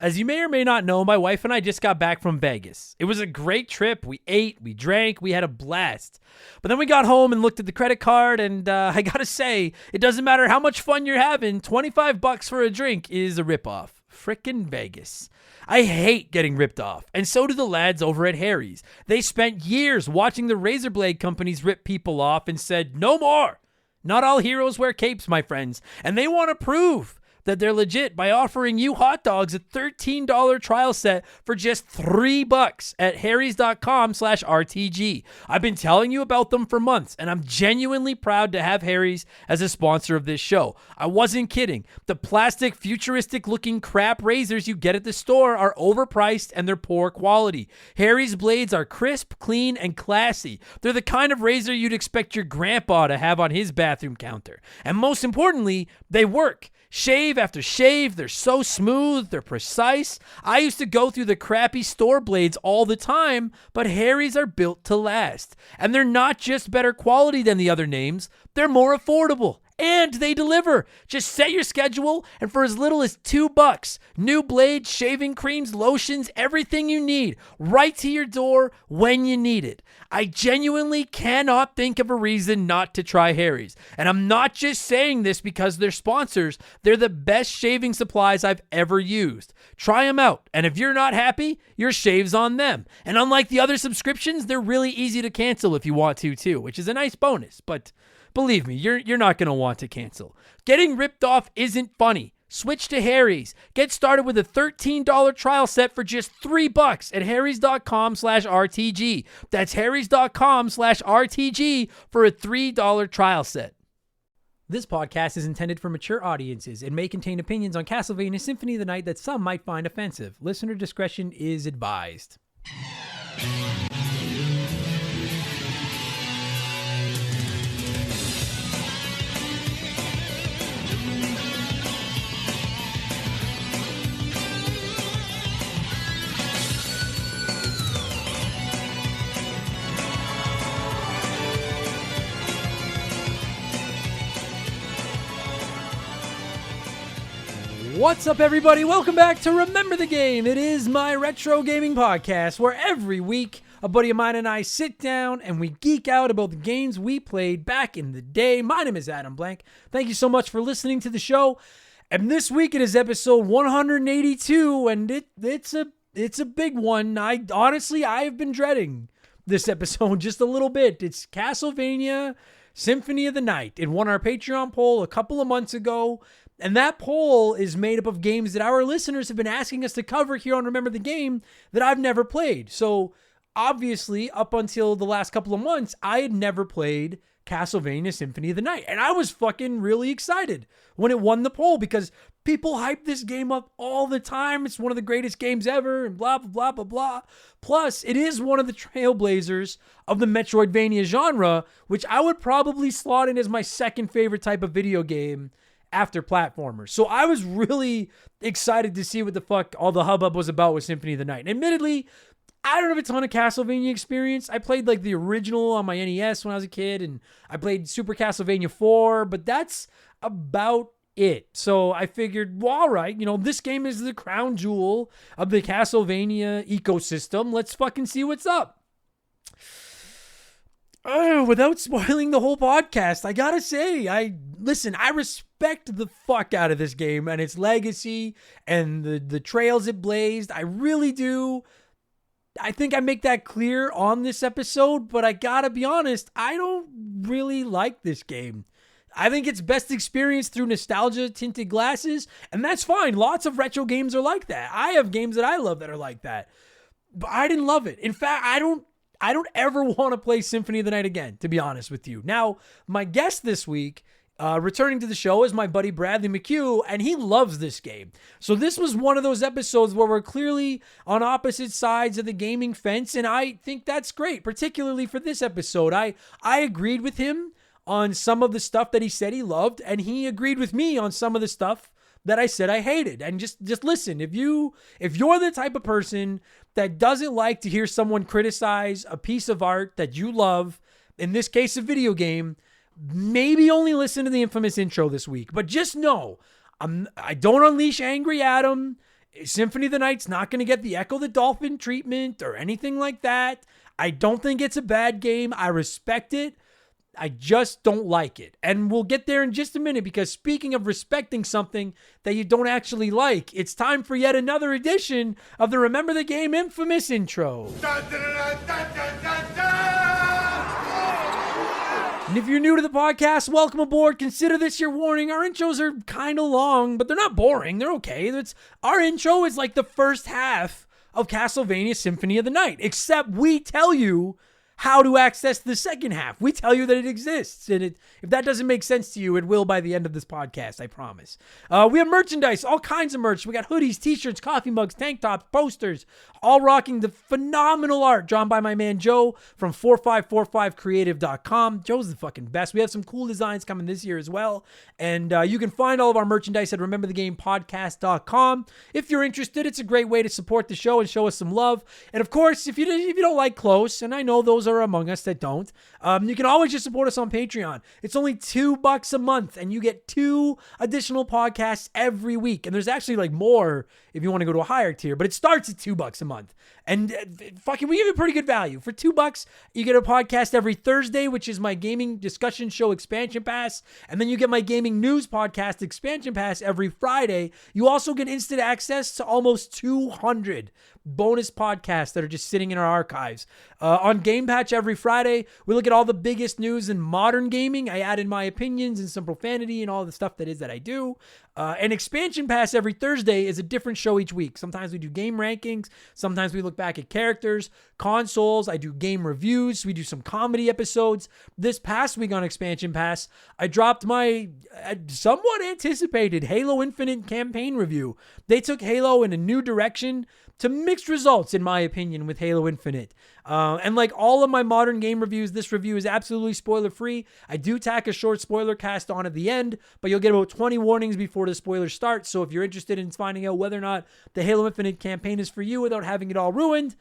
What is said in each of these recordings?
As you may or may not know, my wife and I just got back from Vegas. It was a great trip. We ate, we drank, we had a blast. But then we got home and looked at the credit card, and I gotta say, it doesn't matter how much fun you're having, $25 for a drink is a ripoff. Frickin' Vegas. I hate getting ripped off, and so do the lads over at Harry's. They spent years watching the razor blade companies rip people off and said, no more. Not all heroes wear capes, my friends, and they want to prove that they're legit by offering you hot dogs a $13 trial set for just $3 at harrys.com/RTG. I've been telling you about them for months, and I'm genuinely proud to have Harry's as a sponsor of this show. I wasn't kidding. The plastic, futuristic-looking crap razors you get at the store are overpriced and they're poor quality. Harry's blades are crisp, clean, and classy. They're the kind of razor you'd expect your grandpa to have on his bathroom counter. And most importantly, they work. Shave after shave, they're so smooth, they're precise. I used to go through the crappy store blades all the time, but Harry's are built to last. And they're not just better quality than the other names, they're more affordable. And they deliver. Just set your schedule, and for as little as $2, new blades, shaving creams, lotions, everything you need, right to your door when you need it. I genuinely cannot think of a reason not to try Harry's. And I'm not just saying this because they're sponsors. They're the best shaving supplies I've ever used. Try them out, and if you're not happy, your shave's on them. And unlike the other subscriptions, they're really easy to cancel if you want to too, which is a nice bonus, but believe me, you're not going to want to cancel. Getting ripped off isn't funny. Switch to Harry's. Get started with a $13 trial set for just $3 at harrys.com/RTG. That's harrys.com/RTG for a $3 trial set. This podcast is intended for mature audiences and may contain opinions on Castlevania Symphony of the Night that some might find offensive. Listener discretion is advised. What's up, everybody? Welcome back to Remember the Game. It is my retro gaming podcast where every week a buddy of mine and I sit down and we geek out about the games we played back in the day. My name is Adam Blank. Thank you so much for listening to the show. And this week it is episode 182, and it's a big one. I've been dreading this episode just a little bit. It's Castlevania Symphony of the Night. It won our Patreon poll a couple of months ago. And that poll is made up of games that our listeners have been asking us to cover here on Remember the Game that I've never played. So obviously, up until the last couple of months, I had never played Castlevania Symphony of the Night. And I was fucking really excited when it won the poll because people hype this game up all the time. It's one of the greatest games ever and blah, blah, blah, blah, blah. Plus, it is one of the trailblazers of the Metroidvania genre, which I would probably slot in as my second favorite type of video game after platformers. So I was really excited to see what the fuck all the hubbub was about with Symphony of the Night. And admittedly, I don't have a ton of Castlevania experience. I played like the original on my NES when I was a kid, and I played Super Castlevania 4, but that's about it. So I figured, well, all right, this game is the crown jewel of the Castlevania ecosystem. Let's fucking see what's up. Oh, without spoiling the whole podcast, I gotta say, I respect the fuck out of this game and its legacy and the trails it blazed. I really do. I think I make that clear on this episode, but I gotta be honest, I don't really like this game. I think it's best experienced through nostalgia-tinted glasses, and that's fine. Lots of retro games are like that. I have games that I love that are like that, but I didn't love it. In fact, I don't ever want to play Symphony of the Night again, to be honest with you. Now, my guest this week, returning to the show, is my buddy Bradley McHugh, and he loves this game. So this was one of those episodes where we're clearly on opposite sides of the gaming fence, and I think that's great, particularly for this episode. I agreed with him on some of the stuff that he said he loved, and he agreed with me on some of the stuff that I said I hated. And just listen, if you're the type of person that doesn't like to hear someone criticize a piece of art that you love, in this case a video game, maybe only listen to the infamous intro this week. But just know, I don't unleash angry Adam Symphony of the Night's not going to get the Echo the Dolphin treatment or anything like that. I don't think it's a bad game. I respect it. I just don't like it. And we'll get there in just a minute, because speaking of respecting something that you don't actually like, it's time for yet another edition of the Remember the Game infamous intro. Dun, dun, dun, dun, dun, dun, dun. And if you're new to the podcast, welcome aboard. Consider this your warning. Our intros are kind of long, but they're not boring. They're okay. Our intro is like the first half of Castlevania Symphony of the Night, except we tell you how to access the second half. We tell you that it exists. And if that doesn't make sense to you, it will by the end of this podcast, I promise. We have merchandise, all kinds of merch. We got hoodies, t-shirts, coffee mugs, tank tops, posters, all rocking the phenomenal art drawn by my man Joe from 4545creative.com. Joe's the fucking best. We have some cool designs coming this year as well. And you can find all of our merchandise at rememberthegamepodcast.com. If you're interested, it's a great way to support the show and show us some love. And of course, if you don't like close, and I know those are among us that don't, you can always just support us on Patreon. It's only $2 a month, and you get 2 additional podcasts every week. And there's actually like more if you want to go to a higher tier, but it starts at $2 a month. And fucking, we give you pretty good value. For $2, you get a podcast every Thursday, which is my gaming discussion show Expansion Pass. And then you get my gaming news podcast Expansion Pass every Friday. You also get instant access to almost 200 bonus podcasts that are just sitting in our archives. On Game Patch every Friday, we look at all the biggest news in modern gaming. I add in my opinions and some profanity and all the stuff that I do. And Expansion Pass every Thursday is a different show each week. Sometimes we do game rankings. Sometimes we look back at characters, consoles. I do game reviews. We do some comedy episodes. This past week on Expansion Pass, I dropped my somewhat anticipated Halo Infinite campaign review. They took Halo in a new direction, to mixed results, in my opinion, with Halo Infinite. And like all of my modern game reviews, this review is absolutely spoiler-free. I do tack a short spoiler cast on at the end, but you'll get about 20 warnings before the spoilers start. So if you're interested in finding out whether or not the Halo Infinite campaign is for you without having it all ruined,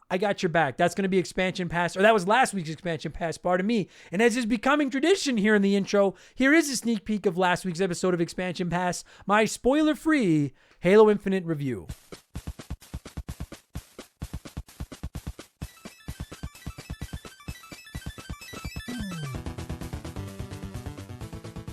I got your back. That's going to be Expansion Pass, or that was last week's Expansion Pass, pardon me. And as is becoming tradition here in the intro, here is a sneak peek of last week's episode of Expansion Pass, my spoiler-free Halo Infinite review.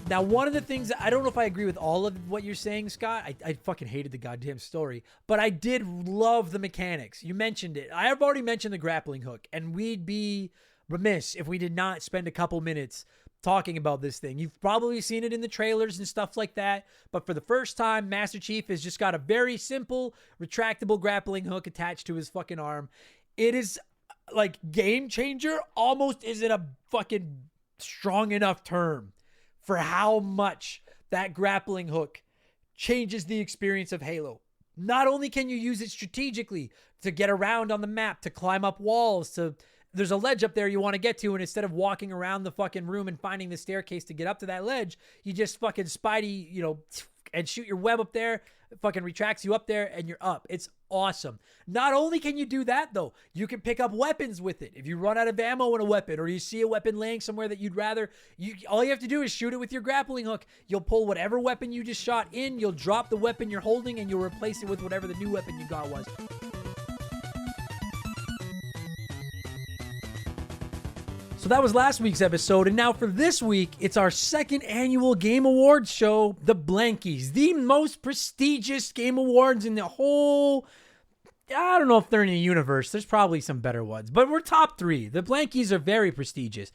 Now, one of the things, I don't know if I agree with all of what you're saying, Scott. I fucking hated the goddamn story, but I did love the mechanics. You mentioned it. I have already mentioned the grappling hook, and we'd be remiss if we did not spend a couple minutes talking about this thing. You've probably seen it in the trailers and stuff like that, but for the first time, Master Chief has just got a very simple, retractable grappling hook attached to his fucking arm. It is like game changer almost isn't a fucking strong enough term for how much that grappling hook changes the experience of Halo. Not only can you use it strategically to get around on the map, to climb up walls, there's a ledge up there you want to get to, and instead of walking around the fucking room and finding the staircase to get up to that ledge, you just fucking Spidey, and shoot your web up there. It fucking retracts you up there and you're up. It's awesome. Not only can you do that though, you can pick up weapons with it. If you run out of ammo in a weapon, or you see a weapon laying somewhere that you'd rather, all you have to do is shoot it with your grappling hook. You'll pull whatever weapon you just shot in, you'll drop the weapon you're holding, and you'll replace it with whatever the new weapon you got was. So that was last week's episode, and now for this week, it's our second annual Game Awards show, the Blankies, the most prestigious game awards in the whole, I don't know if they're in the universe. There's probably some better ones, but we're top 3. The Blankies are very prestigious.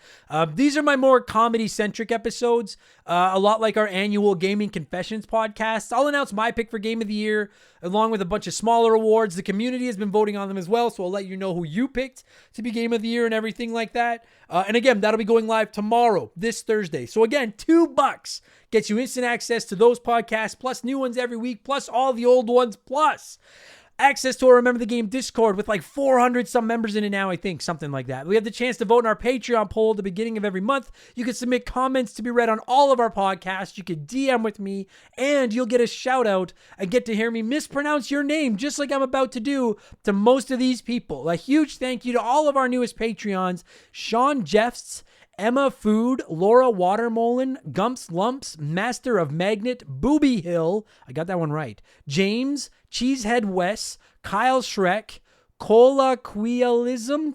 These are my more comedy-centric episodes, a lot like our annual Gaming Confessions podcast. I'll announce my pick for Game of the Year, along with a bunch of smaller awards. The community has been voting on them as well, so I'll let you know who you picked to be Game of the Year and everything like that. And again, that'll be going live tomorrow, this Thursday. So again, $2 gets you instant access to those podcasts, plus new ones every week, plus all the old ones, plus access to our Remember the Game Discord with like 400 some members in it now, I think, something like that. We have the chance to vote in our Patreon poll at the beginning of every month. You can submit comments to be read on all of our podcasts. You can DM with me, and you'll get a shout out and get to hear me mispronounce your name, just like I'm about to do to most of these people. A huge thank you to all of our newest Patreons, Sean Jeffs Emma Food, Laura Watermolen, Gumps Lumps, Master of Magnet, Booby Hill, I got that one right, James, Cheesehead Wes, Kyle Shrek, Colloquialism.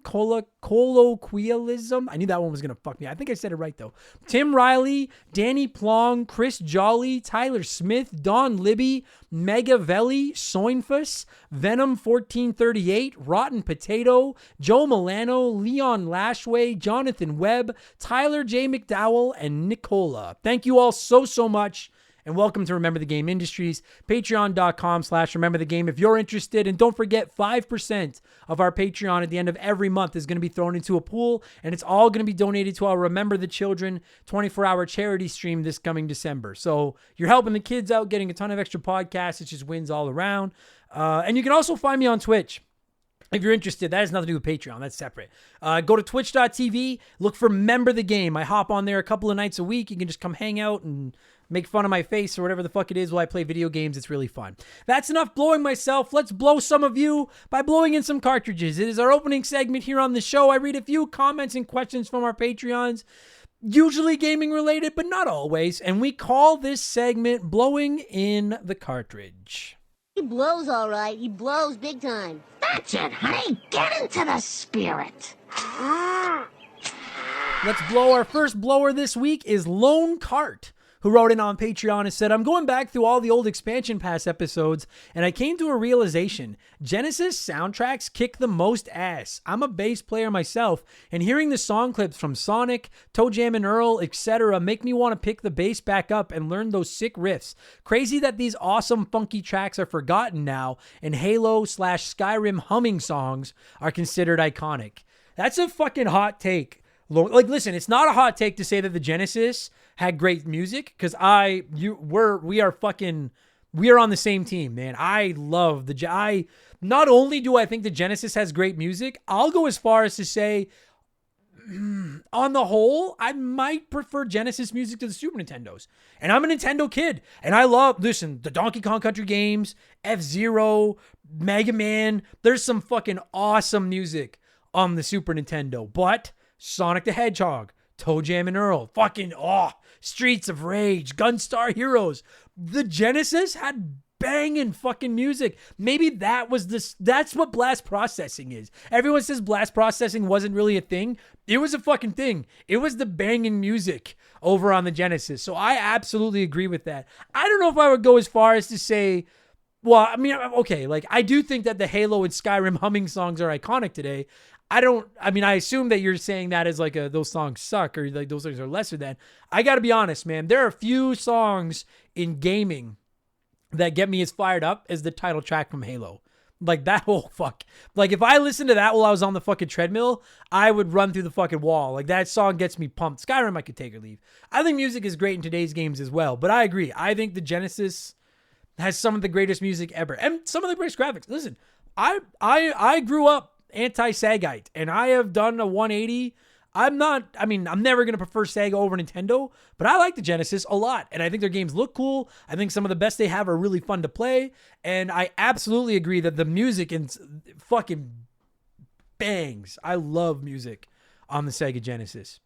I knew that one was going to fuck me. I think I said it right, though. Tim Riley, Danny Plong, Chris Jolly, Tyler Smith, Don Libby, Megavelli, Soinfus, Venom 1438, Rotten Potato, Joe Milano, Leon Lashway, Jonathan Webb, Tyler J. McDowell, and Nicola. Thank you all so much. And welcome to Remember the Game Industries, patreon.com/Remember the Game if you're interested. And don't forget, 5% of our Patreon at the end of every month is going to be thrown into a pool, and it's all going to be donated to our Remember the Children 24-hour charity stream this coming December. So you're helping the kids out, getting a ton of extra podcasts. It just wins all around. And you can also find me on Twitch. If you're interested, that has nothing to do with Patreon. That's separate. Go to twitch.tv, look for Remember the Game. I hop on there a couple of nights a week. You can just come hang out and make fun of my face or whatever the fuck it is while I play video games. It's really fun. That's enough blowing myself. Let's blow some of you by blowing in some cartridges. It is our opening segment here on the show. I read a few comments and questions from our Patreons, usually gaming related, but not always. And we call this segment Blowing in the Cartridge. He blows all right. He blows big time. That's it, honey. Get into the spirit. Let's blow. Our first blower this week is Lone Cart, who wrote in on Patreon and said, I'm going back through all the old Expansion Pass episodes, and I came to a realization. Genesis soundtracks kick the most ass. I'm a bass player myself, and hearing the song clips from Sonic, Toe Jam and Earl, etc. make me want to pick the bass back up and learn those sick riffs. Crazy that these awesome funky tracks are forgotten now, and Halo/Skyrim humming songs are considered iconic. That's a fucking hot take. Like, listen, it's not a hot take to say that the Genesis had great music, because we are on the same team, man. I love not only do I think the Genesis has great music, I'll go as far as to say, on the whole, I might prefer Genesis music to the Super Nintendos. And I'm a Nintendo kid, and I love, listen, the Donkey Kong Country games, F-Zero, Mega Man. There's some fucking awesome music on the Super Nintendo, but Sonic the Hedgehog, Toe Jam and Earl, Streets of Rage, Gunstar Heroes. The Genesis had banging fucking music. Maybe that's what blast processing is. Everyone says blast processing wasn't really a thing. It was a fucking thing. It was the banging music over on the Genesis. So I absolutely agree with that. I don't know if I would go as far as to say, well, I mean, okay, like I do think that the Halo and Skyrim humming songs are iconic today. I assume that you're saying that as like those songs suck or like those songs are lesser than. I got to be honest, man. There are a few songs in gaming that get me as fired up as the title track from Halo. Like that whole fuck. Like if I listened to that while I was on the fucking treadmill, I would run through the fucking wall. Like that song gets me pumped. Skyrim I could take or leave. I think music is great in today's games as well. But I agree. I think the Genesis has some of the greatest music ever. And some of the greatest graphics. Listen, I grew up anti-Sagite, and I have done a 180. I'm never going to prefer Sega over Nintendo, but I like the Genesis a lot, and I think their games look cool. I think some of the best they have are really fun to play, and I absolutely agree that the music and fucking bangs. I love music on the Sega Genesis.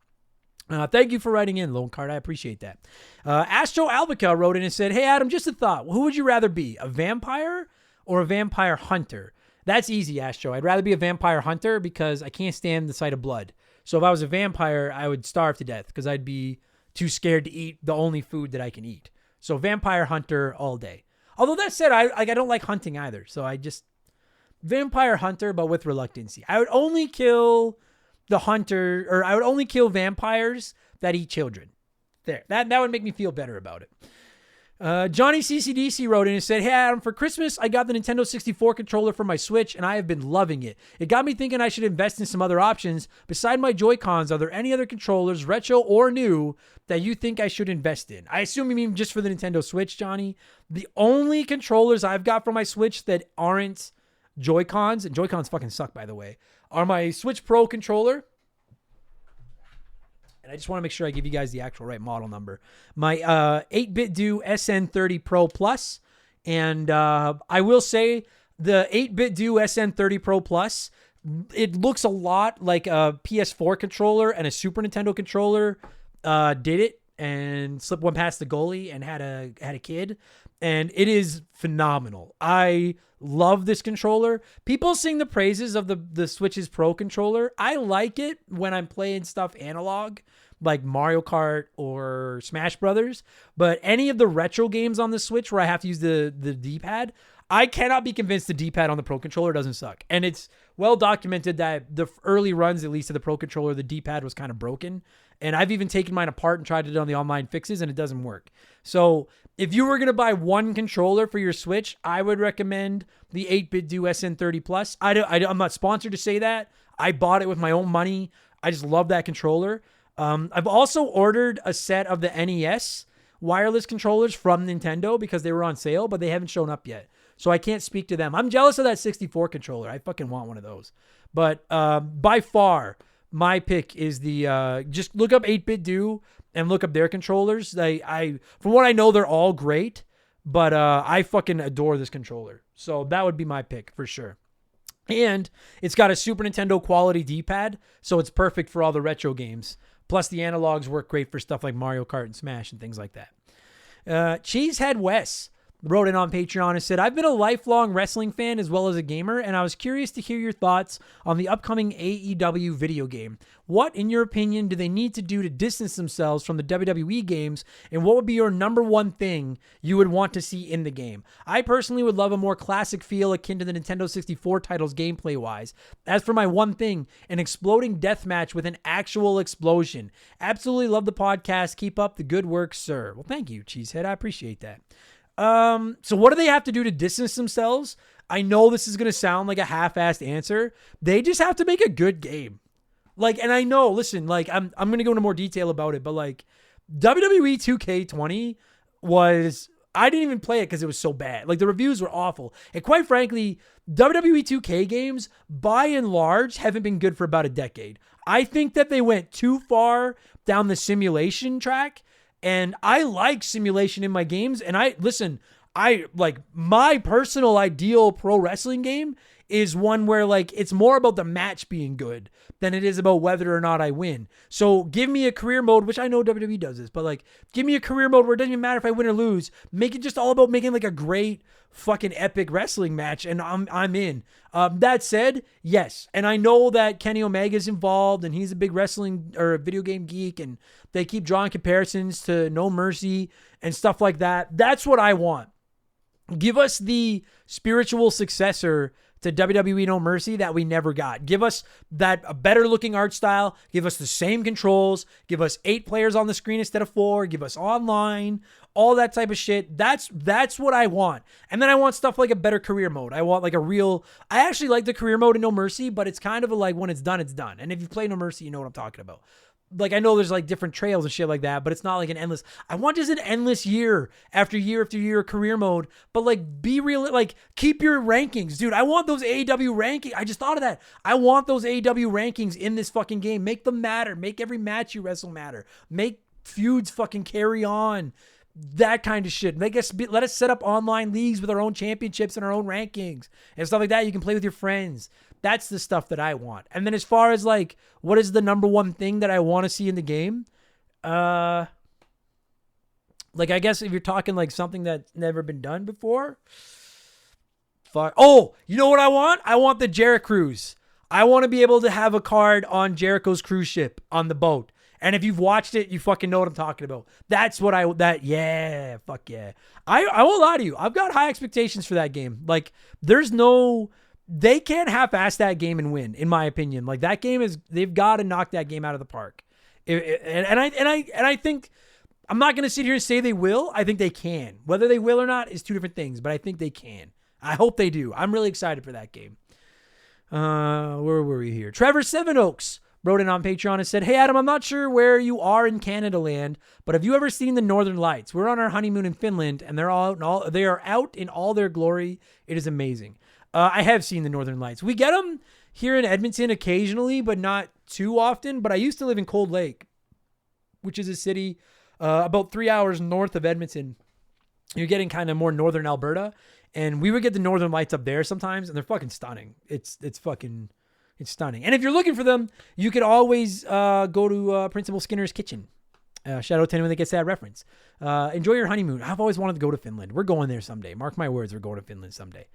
Thank you for writing in, Lone Card. I appreciate that. Astro Albica wrote in and said, hey, Adam, just a thought. Who would you rather be, a vampire or a vampire hunter? That's easy, Astro. I'd rather be a vampire hunter because I can't stand the sight of blood. So if I was a vampire, I would starve to death because I'd be too scared to eat the only food that I can eat. So vampire hunter all day. Although that said, I don't like hunting either. So I just vampire hunter, but with reluctancy. I would only kill I would only kill vampires that eat children. There, that would make me feel better about it. Johnny CCDC wrote in and said, hey, Adam, for Christmas, I got the Nintendo 64 controller for my Switch, and I have been loving it. It got me thinking I should invest in some other options. Beside my Joy-Cons, are there any other controllers, retro or new, that you think I should invest in? I assume you mean just for the Nintendo Switch, Johnny. The only controllers I've got for my Switch that aren't Joy-Cons, and Joy-Cons fucking suck, by the way, are my Switch Pro controller. And I just want to make sure I give you guys the actual right model number. My 8BitDo SN30 Pro Plus. And I will say the 8BitDo SN30 Pro Plus it looks a lot like a PS4 controller and a Super Nintendo controller did it and slipped one past the goalie and had a kid. And it is phenomenal. I love this controller. People sing the praises of the Switch's Pro controller. I like it when I'm playing stuff analog, like Mario Kart or Smash Brothers. But any of the retro games on the Switch where I have to use the D-pad, I cannot be convinced the D-pad on the Pro controller doesn't suck. And it's well documented that the early runs, at least of the Pro controller, the D-pad was kind of broken. And I've even taken mine apart and tried it on the online fixes, and it doesn't work. So if you were going to buy one controller for your Switch, I would recommend the 8BitDo SN30 Plus. I'm not sponsored to say that. I bought it with my own money. I just love that controller. I've also ordered a set of the NES wireless controllers from Nintendo because they were on sale, but they haven't shown up yet. So I can't speak to them. I'm jealous of that 64 controller. I fucking want one of those. But by far, my pick is the just look up 8BitDo and look up their controllers. I from what I know, they're all great, but I fucking adore this controller. So that would be my pick for sure. And it's got a Super Nintendo quality D-pad, so it's perfect for all the retro games. Plus the analogs work great for stuff like Mario Kart and Smash and things like that. Cheesehead Wes wrote in on Patreon and said, I've been a lifelong wrestling fan as well as a gamer, and I was curious to hear your thoughts on the upcoming AEW video game. What, in your opinion, do they need to do to distance themselves from the WWE games, and what would be your number one thing you would want to see in the game? I personally would love a more classic feel akin to the Nintendo 64 titles gameplay-wise. As for my one thing, an exploding deathmatch with an actual explosion. Absolutely love the podcast. Keep up the good work, sir. Well, thank you, Cheesehead. I appreciate that. So what do they have to do to distance themselves? I know this is going to sound like a half-assed answer. They just have to make a good game. Like, and I know, listen, like I'm going to go into more detail about it, but like WWE 2K20 was, I didn't even play it because it was so bad. Like the reviews were awful. And quite frankly, WWE 2K games by and large haven't been good for about a decade. I think that they went too far down the simulation track. And I like simulation in my games. And I like my personal ideal pro wrestling game is one where like it's more about the match being good than it is about whether or not I win. So give me a career mode, which I know WWE does this, but like give me a career mode where it doesn't even matter if I win or lose. Make it just all about making like a great fucking epic wrestling match, and I'm in. That said, yes, and I know that Kenny Omega's involved, and he's a big wrestling or video game geek, and they keep drawing comparisons to No Mercy and stuff like that. That's what I want. Give us the spiritual successor to WWE No Mercy that we never got. Give us a better looking art style. Give us the same controls. Give us 8 players on the screen instead of 4. Give us online, all that type of shit. That's what I want. And then I want stuff like a better career mode. I want like I actually like the career mode in No Mercy, but it's kind of like when it's done, it's done. And if you play No Mercy, you know what I'm talking about. Like, I know there's like different trails and shit like that, but it's not like an endless, I want just an endless year after year after year career mode, but like be real, like keep your rankings, dude. I want those AEW rankings. I just thought of that. I want those AEW rankings in this fucking game. Make them matter. Make every match you wrestle matter. Make feuds fucking carry on. That kind of shit. Let us set up online leagues with our own championships and our own rankings and stuff like that. You can play with your friends. That's the stuff that I want. And then as far as like, what is the number one thing that I want to see in the game? Like, I guess if you're talking like something that's never been done before. Oh, you know what I want? I want the Jericho cruise. I want to be able to have a card on Jericho's cruise ship on the boat. And if you've watched it, you fucking know what I'm talking about. That's what yeah, fuck yeah. I won't lie to you. I've got high expectations for that game. Like, they can't half-ass that game and win, in my opinion. Like, that game they've got to knock that game out of the park. And I think, I'm not going to sit here and say they will. I think they can. Whether they will or not is two different things, but I think they can. I hope they do. I'm really excited for that game. Where were we here? Trevor Sevenoaks wrote in on Patreon and said, hey, Adam, I'm not sure where you are in Canada land, but have you ever seen the Northern Lights? We're on our honeymoon in Finland, and they are out in all their glory. It is amazing. I have seen the Northern Lights. We get them here in Edmonton occasionally, but not too often. But I used to live in Cold Lake, which is a city about 3 hours north of Edmonton. You're getting kind of more northern Alberta, and we would get the Northern Lights up there sometimes, and they're fucking stunning. It's fucking It's stunning. And if you're looking for them, you could always go to Principal Skinner's Kitchen. Shout out to anyone that gets that reference. Enjoy your honeymoon. I've always wanted to go to Finland. We're going there someday. Mark my words, we're going to Finland someday.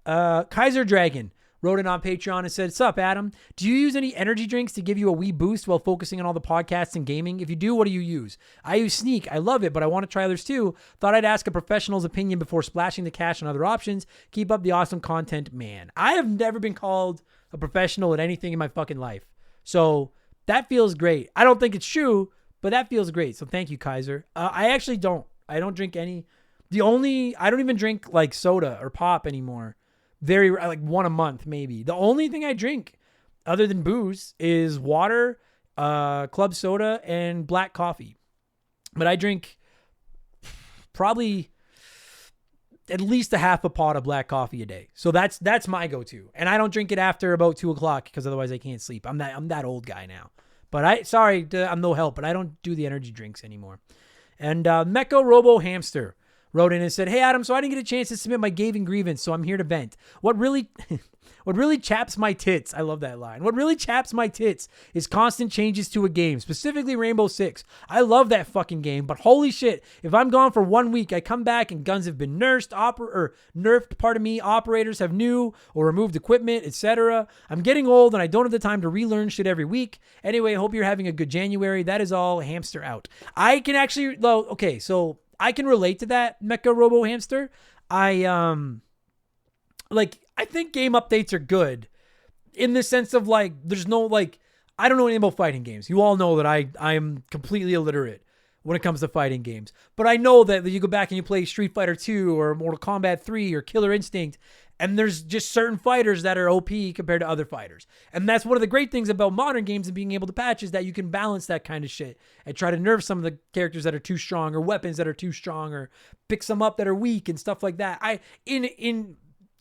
Kaiser Dragon wrote in on Patreon and said, "Sup, Adam? Do you use any energy drinks to give you a wee boost while focusing on all the podcasts and gaming? If you do, what do you use?" I use Sneak. I love it, but I want to try others too. Thought I'd ask a professional's opinion before splashing the cash on other options. Keep up the awesome content, man. I have never been called a professional at anything in my fucking life. So that feels great. I don't think it's true, but that feels great. So thank you, Kaiser. I actually don't. I don't drink any. I don't even drink like soda or pop anymore. Very like one a month, maybe. The only thing I drink other than booze is water, club soda, and black coffee. But I drink probably at least a half a pot of black coffee a day. So that's my go-to. And I don't drink it after about 2:00 because otherwise I can't sleep. I'm that old guy now. But I'm no help, but I don't do the energy drinks anymore. And Mecha Robo Hamster wrote in and said, "Hey, Adam, so I didn't get a chance to submit my gaming grievance, so I'm here to vent. What really chaps my tits," I love that line. "What really chaps my tits is constant changes to a game, specifically Rainbow Six. I love that fucking game, but holy shit, if I'm gone for 1 week, I come back and guns have been nerfed, operators have new or removed equipment, etc. I'm getting old and I don't have the time to relearn shit every week. Anyway, I hope you're having a good January. That is all. Hamster out." I can actually, okay, so I can relate to that, Mecha Robo Hamster. I think game updates are good in the sense of like, there's no like, I don't know anything about fighting games. You all know that I am completely illiterate when it comes to fighting games. But I know that you go back and you play Street Fighter 2 or Mortal Kombat 3 or Killer Instinct, and there's just certain fighters that are OP compared to other fighters. And that's one of the great things about modern games and being able to patch is that you can balance that kind of shit and try to nerf some of the characters that are too strong or weapons that are too strong or pick some up that are weak and stuff like that.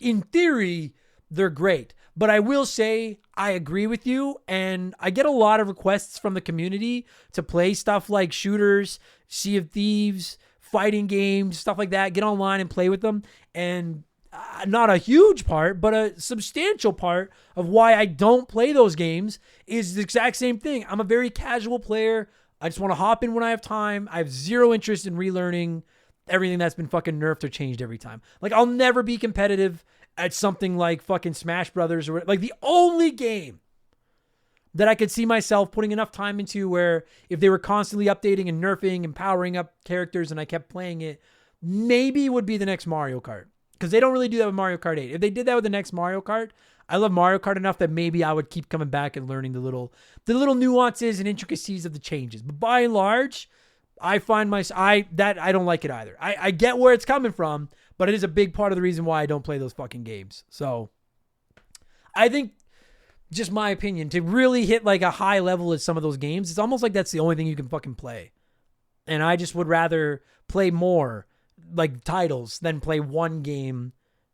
In theory, they're great. But I will say I agree with you, and I get a lot of requests from the community to play stuff like shooters, Sea of Thieves, fighting games, stuff like that. Get online and play with them. And not a huge part, but a substantial part of why I don't play those games is the exact same thing. I'm a very casual player. I just want to hop in when I have time. I have zero interest in relearning everything that's been fucking nerfed or changed every time. Like, I'll never be competitive at something like fucking Smash Brothers or like the only game that I could see myself putting enough time into where if they were constantly updating and nerfing and powering up characters and I kept playing it, maybe would be the next Mario Kart. Because they don't really do that with Mario Kart 8. If they did that with the next Mario Kart, I love Mario Kart enough that maybe I would keep coming back and learning the little nuances and intricacies of the changes. But by and large, I find I don't like it either. I get where it's coming from, but it is a big part of the reason why I don't play those fucking games. So I think, just my opinion, to really hit like a high level at some of those games, it's almost like that's the only thing you can fucking play. And I just would rather play more like titles than play one game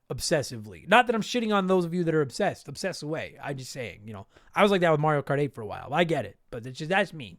obsessively. Not that I'm shitting on those of you that are obsessed away. I'm just saying, I was like that with Mario Kart 8 for a while. I get it, but that's me.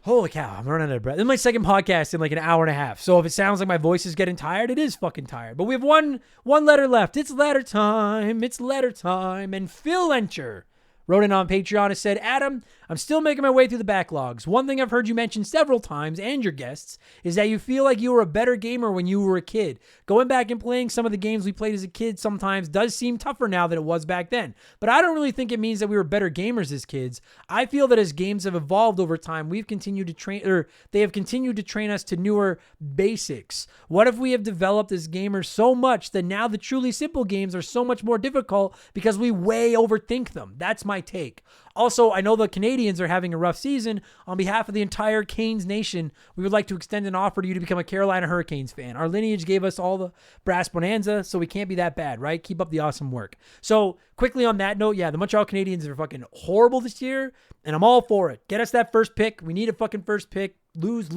Holy cow, I'm running out of breath. This is my second podcast in like an hour and a half. So if it sounds like my voice is getting tired, it is fucking tired. But we have one letter left. It's letter time. And Phil Encher wrote in on Patreon and said, "Adam, I'm still making my way through the backlogs. One thing I've heard you mention several times, and your guests, is that you feel like you were a better gamer when you were a kid. Going back and playing some of the games we played as a kid sometimes does seem tougher now than it was back then. But I don't really think it means that we were better gamers as kids. I feel that as games have evolved over time, they have continued to train us to newer basics. What if we have developed as gamers so much that now the truly simple games are so much more difficult because we way overthink them? That's my take. Also, I know the Canadians are having a rough season. On behalf of the entire Canes nation, we would like to extend an offer to you to become a Carolina Hurricanes fan. Our lineage gave us all the brass bonanza, so we can't be that bad, right? Keep up the awesome work." So quickly on that note, yeah, the Montreal Canadiens are fucking horrible this year, and I'm all for it. Get us that first pick. We need a fucking first pick. Lose.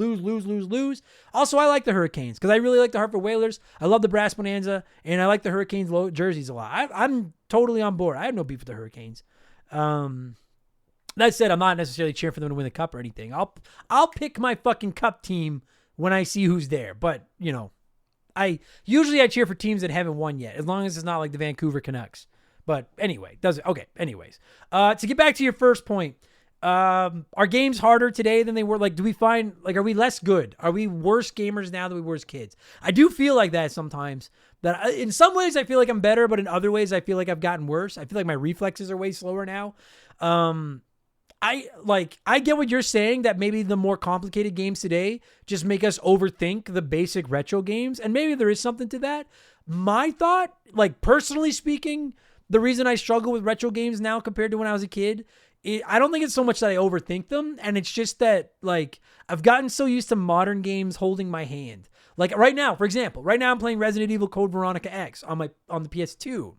Also, I like the Hurricanes because I really like the Hartford Whalers. I love the brass bonanza, and I like the Hurricanes jerseys a lot. I'm totally on board. I have no beef with the Hurricanes. That said, I'm not necessarily cheering for them to win the cup or anything. I'll pick my fucking cup team when I see who's there. But, I cheer for teams that haven't won yet, as long as it's not like the Vancouver Canucks But anyway, okay. Anyways, to get back to your first point, are games harder today than they were? Like, do we find, like, are we less good? Are we worse gamers now than we were as kids? I do feel like that sometimes. That in some ways I feel like I'm better, but in other ways I feel like I've gotten worse. I feel like my reflexes are way slower now. I get what you're saying, that maybe the more complicated games today just make us overthink the basic retro games, and maybe there is something to that. My thought, like, personally speaking, the reason I struggle with retro games now compared to when I was a kid, I don't think it's so much that I overthink them, and it's just that, like, I've gotten so used to modern games holding my hand. Like right now, for example, I'm playing Resident Evil Code Veronica X on the PS2,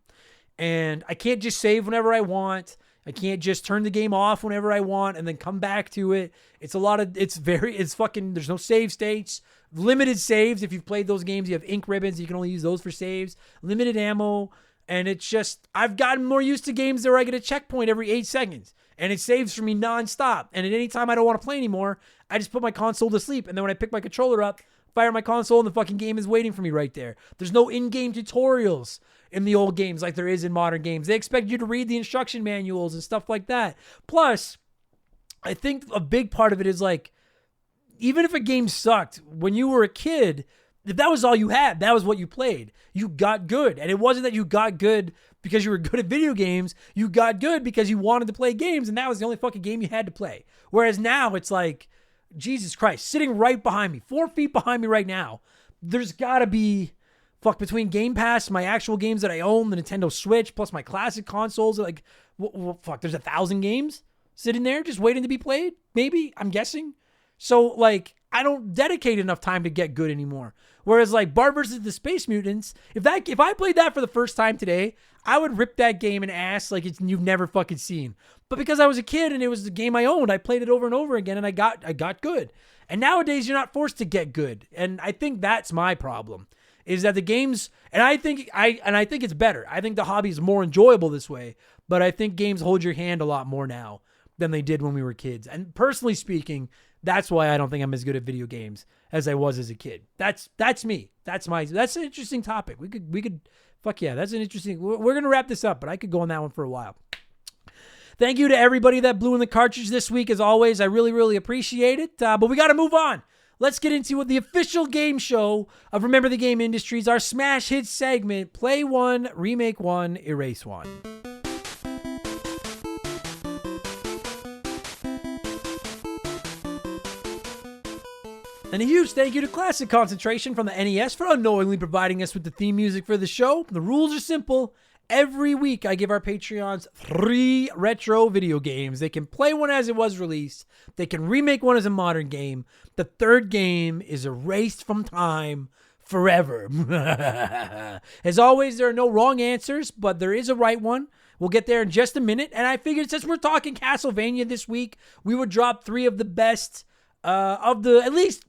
and I can't just save whenever I want. I can't just turn the game off whenever I want and then come back to it. It's there's no save states, limited saves. If you've played those games, you have ink ribbons. You can only use those for saves, limited ammo. And it's just, I've gotten more used to games where I get a checkpoint every 8 seconds and it saves for me nonstop. And at any time I don't want to play anymore, I just put my console to sleep. And then when I pick my controller up, fire my console, and the fucking game is waiting for me right there. There's no in-game tutorials in the old games like there is in modern games. They expect you to read the instruction manuals and stuff like that. Plus, I think a big part of it is, like, even if a game sucked, when you were a kid, if that was all you had, that was what you played. You got good. And it wasn't that you got good because you were good at video games. You got good because you wanted to play games, and that was the only fucking game you had to play. Whereas now it's like, Jesus Christ, sitting right behind me, 4 feet behind me right now, there's got to be, between Game Pass, my actual games that I own, the Nintendo Switch, plus my classic consoles, like, there's 1,000 games sitting there just waiting to be played, maybe, I'm guessing. So, like, I don't dedicate enough time to get good anymore. Whereas, like, Bart versus the Space Mutants, if I played that for the first time today, I would rip that game an ass like you've never fucking seen. But because I was a kid and it was the game I owned, I played it over and over again, and I got good. And nowadays, you're not forced to get good. And I think that's my problem, is that the games, and I think it's better. I think the hobby is more enjoyable this way, but I think games hold your hand a lot more now than they did when we were kids. And personally speaking, that's why I don't think I'm as good at video games as I was as a kid. That's me. That's an interesting topic. We could fuck yeah, that's an interesting, we're going to wrap this up, but I could go on that one for a while. Thank you to everybody that blew in the cartridge this week. As always, I really, really appreciate it. But we got to move on. Let's get into the official game show of Remember the Game Industries, our smash hit segment, Play One, Remake One, Erase One. And a huge thank you to Classic Concentration from the NES for unknowingly providing us with the theme music for the show. The rules are simple. Every week, I give our Patreons 3 retro video games. They can play one as it was released. They can remake one as a modern game. The third game is erased from time forever. As always, there are no wrong answers, but there is a right one. We'll get there in just a minute. And I figured since we're talking Castlevania this week, we would drop 3 of the best, at least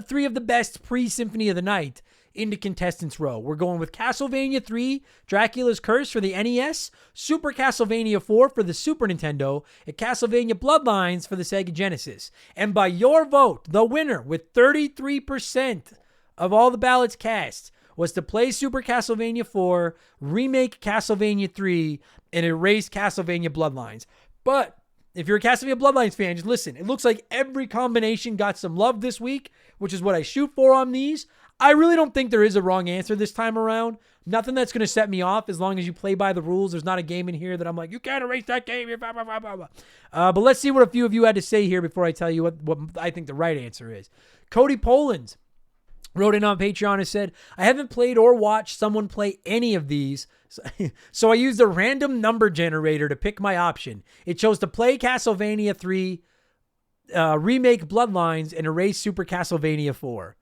3 of the best pre-Symphony of the Night into contestants row. We're going with Castlevania 3, Dracula's Curse for the NES, Super Castlevania 4 for the Super Nintendo, and Castlevania Bloodlines for the Sega Genesis. And by your vote, the winner with 33% of all the ballots cast was to play Super Castlevania 4, remake Castlevania 3, and erase Castlevania Bloodlines. But if you're a Castlevania Bloodlines fan, just listen. It looks like every combination got some love this week, which is what I shoot for on these. I really don't think there is a wrong answer this time around. Nothing that's going to set me off as long as you play by the rules. There's not a game in here that I'm like, you can't erase that game. Blah, blah, blah, blah, blah. But let's see what a few of you had to say here before I tell you what I think the right answer is. Cody Poland wrote in on Patreon and said, I haven't played or watched someone play any of these, so I used a random number generator to pick my option. It chose to play Castlevania 3, remake Bloodlines, and erase Super Castlevania 4.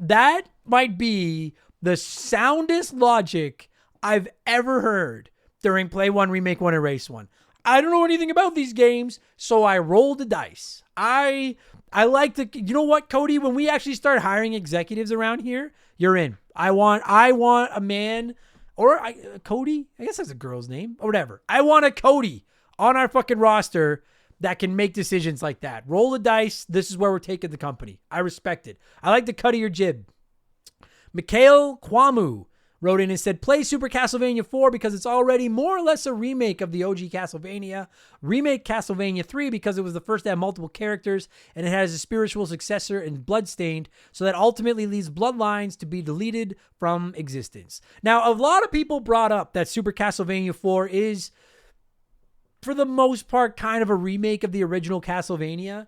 That might be the soundest logic I've ever heard during Play One, Remake One, Erase One. I don't know anything about these games, so I rolled the dice. I like to, you know what, Cody? When we actually start hiring executives around here, you're in. I want a man, or Cody. I guess that's a girl's name, or whatever. I want a Cody on our fucking roster that can make decisions like that. Roll the dice. This is where we're taking the company. I respect it. I like the cut of your jib. Mikhail Kwamu wrote in and said, play Super Castlevania 4 because it's already more or less a remake of the OG Castlevania. Remake Castlevania 3 because it was the first to have multiple characters and it has a spiritual successor in Bloodstained, so that ultimately leaves Bloodlines to be deleted from existence. Now, a lot of people brought up that Super Castlevania 4 is, for the most part, kind of a remake of the original Castlevania.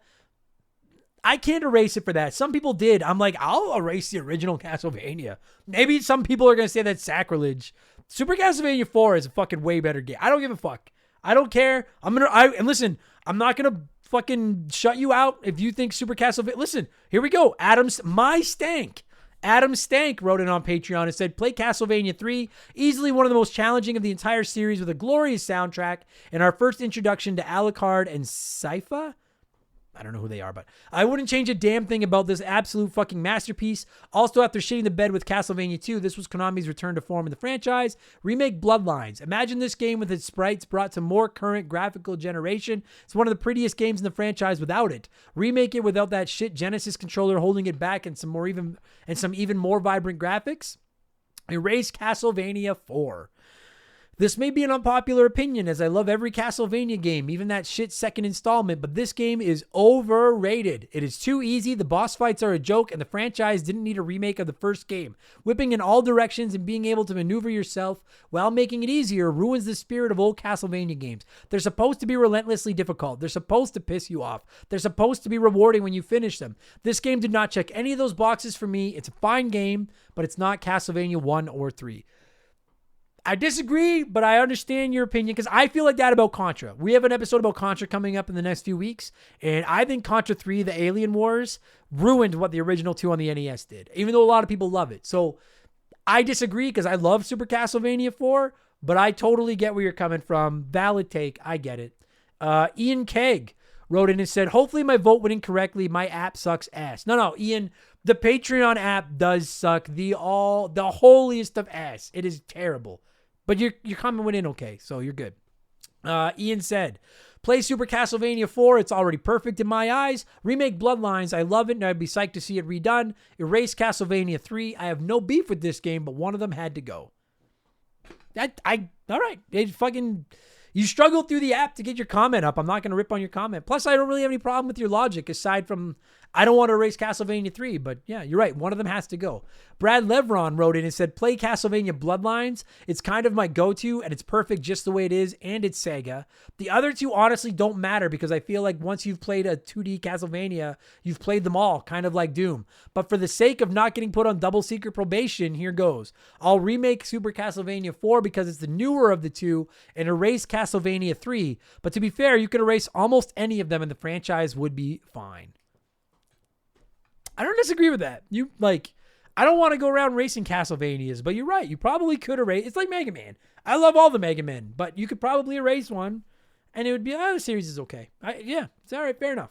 I can't erase it for that. Some people did. I'm like, I'll erase the original Castlevania. Maybe some people are going to say that's sacrilege. Super Castlevania 4 is a fucking way better game. I don't give a fuck. I don't care. And listen, I'm not going to fucking shut you out if you think Super Castlevania. Listen, here we go. Adam Stank wrote in on Patreon and said, play Castlevania 3, easily one of the most challenging of the entire series with a glorious soundtrack and our first introduction to Alucard and Sypha. I don't know who they are, but I wouldn't change a damn thing about this absolute fucking masterpiece. Also, after shitting the bed with Castlevania 2, this was Konami's return to form in the franchise. Remake Bloodlines. Imagine this game with its sprites brought to more current graphical generation. It's one of the prettiest games in the franchise without it. Remake it without that shit Genesis controller holding it back and some even more vibrant graphics. Erase Castlevania 4. This may be an unpopular opinion, as I love every Castlevania game, even that shit second installment, but this game is overrated. It is too easy, the boss fights are a joke, and the franchise didn't need a remake of the first game. Whipping in all directions and being able to maneuver yourself while making it easier ruins the spirit of old Castlevania games. They're supposed to be relentlessly difficult. They're supposed to piss you off. They're supposed to be rewarding when you finish them. This game did not check any of those boxes for me. It's a fine game, but it's not Castlevania 1 or 3. I disagree, but I understand your opinion because I feel like that about Contra. We have an episode about Contra coming up in the next few weeks, and I think Contra 3, the Alien Wars, ruined what the original 2 on the NES did, even though a lot of people love it. So I disagree because I love Super Castlevania 4, but I totally get where you're coming from. Valid take. I get it. Ian Kegg wrote in and said, hopefully my vote went incorrectly. My app sucks ass. No, Ian, the Patreon app does suck the holiest of ass. It is terrible. But your comment went in okay, so you're good. Ian said, play Super Castlevania 4. It's already perfect in my eyes. Remake Bloodlines. I love it, and I'd be psyched to see it redone. Erase Castlevania 3. I have no beef with this game, but one of them had to go. All right. You struggled through the app to get your comment up. I'm not going to rip on your comment. Plus, I don't really have any problem with your logic aside from I don't want to erase Castlevania 3, but yeah, you're right. One of them has to go. Brad Levron wrote in and said, play Castlevania Bloodlines. It's kind of my go-to, and it's perfect just the way it is, and it's Sega. The other two honestly don't matter because I feel like once you've played a 2D Castlevania, you've played them all, kind of like Doom. But for the sake of not getting put on double secret probation, here goes. I'll remake Super Castlevania 4 because it's the newer of the two, and erase Castlevania 3. But to be fair, you could erase almost any of them and the franchise would be fine. I don't disagree with that. I don't want to go around racing Castlevanias, but you're right. You probably could erase. It's like Mega Man. I love all the Mega Men, but you could probably erase one, and it would be, the series is okay. It's all right. Fair enough.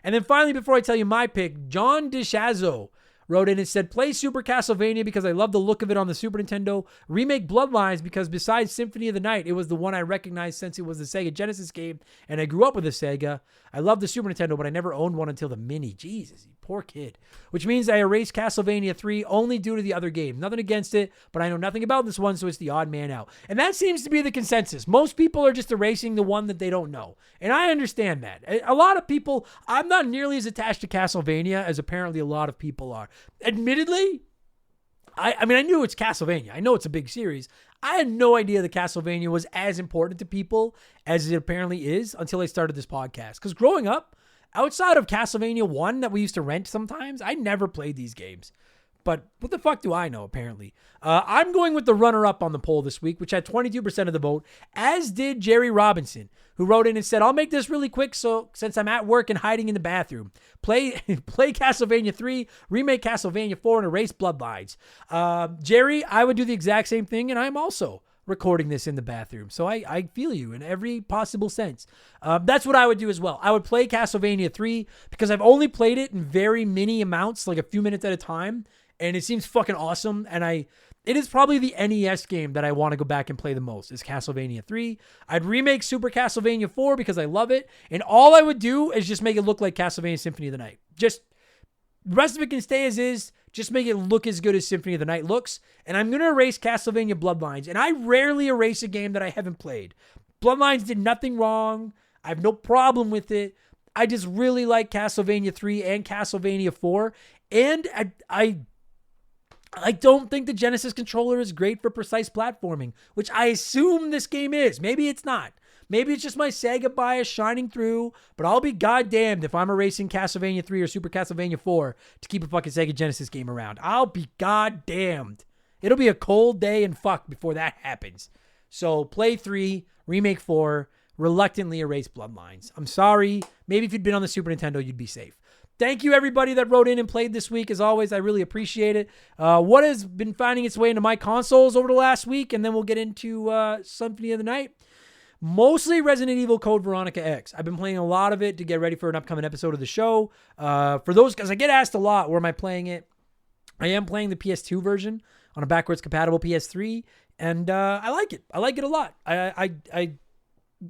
And then finally, before I tell you my pick, John DeShazo wrote in and said, play Super Castlevania because I love the look of it on the Super Nintendo. Remake Bloodlines because besides Symphony of the Night, it was the one I recognized since it was the Sega Genesis game, and I grew up with a Sega. I love the Super Nintendo, but I never owned one until the Mini. Jesus, you poor kid. Which means I erased Castlevania 3 only due to the other game. Nothing against it, but I know nothing about this one, so it's the odd man out. And that seems to be the consensus. Most people are just erasing the one that they don't know. And I understand that. A lot of people, I'm not nearly as attached to Castlevania as apparently a lot of people are. Admittedly, I knew it's Castlevania. I know it's a big series. I had no idea that Castlevania was as important to people as it apparently is until I started this podcast. Because growing up, outside of Castlevania 1 that we used to rent sometimes, I never played these games. But what the fuck do I know, apparently? I'm going with the runner-up on the poll this week, which had 22% of the vote, as did Jerry Robinson, who wrote in and said, I'll make this really quick since I'm at work and hiding in the bathroom. Play Castlevania 3, remake Castlevania 4, and erase Bloodlines. Jerry, I would do the exact same thing, and I'm also recording this in the bathroom. So I feel you in every possible sense. That's what I would do as well. I would play Castlevania 3 because I've only played it in very mini amounts, like a few minutes at a time. And it seems fucking awesome. And it is probably the NES game that I want to go back and play the most is Castlevania 3. I'd remake Super Castlevania 4 because I love it. And all I would do is just make it look like Castlevania Symphony of the Night. Just the rest of it can stay as is. Just make it look as good as Symphony of the Night looks. And I'm going to erase Castlevania Bloodlines. And I rarely erase a game that I haven't played. Bloodlines did nothing wrong. I have no problem with it. I just really like Castlevania 3 and Castlevania 4. And I don't think the Genesis controller is great for precise platforming, which I assume this game is. Maybe it's not. Maybe it's just my Sega bias shining through, but I'll be goddamned if I'm erasing Castlevania 3 or Super Castlevania 4 to keep a fucking Sega Genesis game around. I'll be goddamned. It'll be a cold day and fuck before that happens. So play 3, remake 4, reluctantly erase Bloodlines. I'm sorry. Maybe if you'd been on the Super Nintendo, you'd be safe. Thank you, everybody that wrote in and played this week. As always, I really appreciate it. What has been finding its way into my consoles over the last week, and then we'll get into Symphony of the Night. Mostly Resident Evil Code Veronica X. I've been playing a lot of it to get ready for an upcoming episode of the show. For those, because I get asked a lot, where am I playing it? I am playing the PS2 version on a backwards compatible PS3, and I like it. I like it a lot. I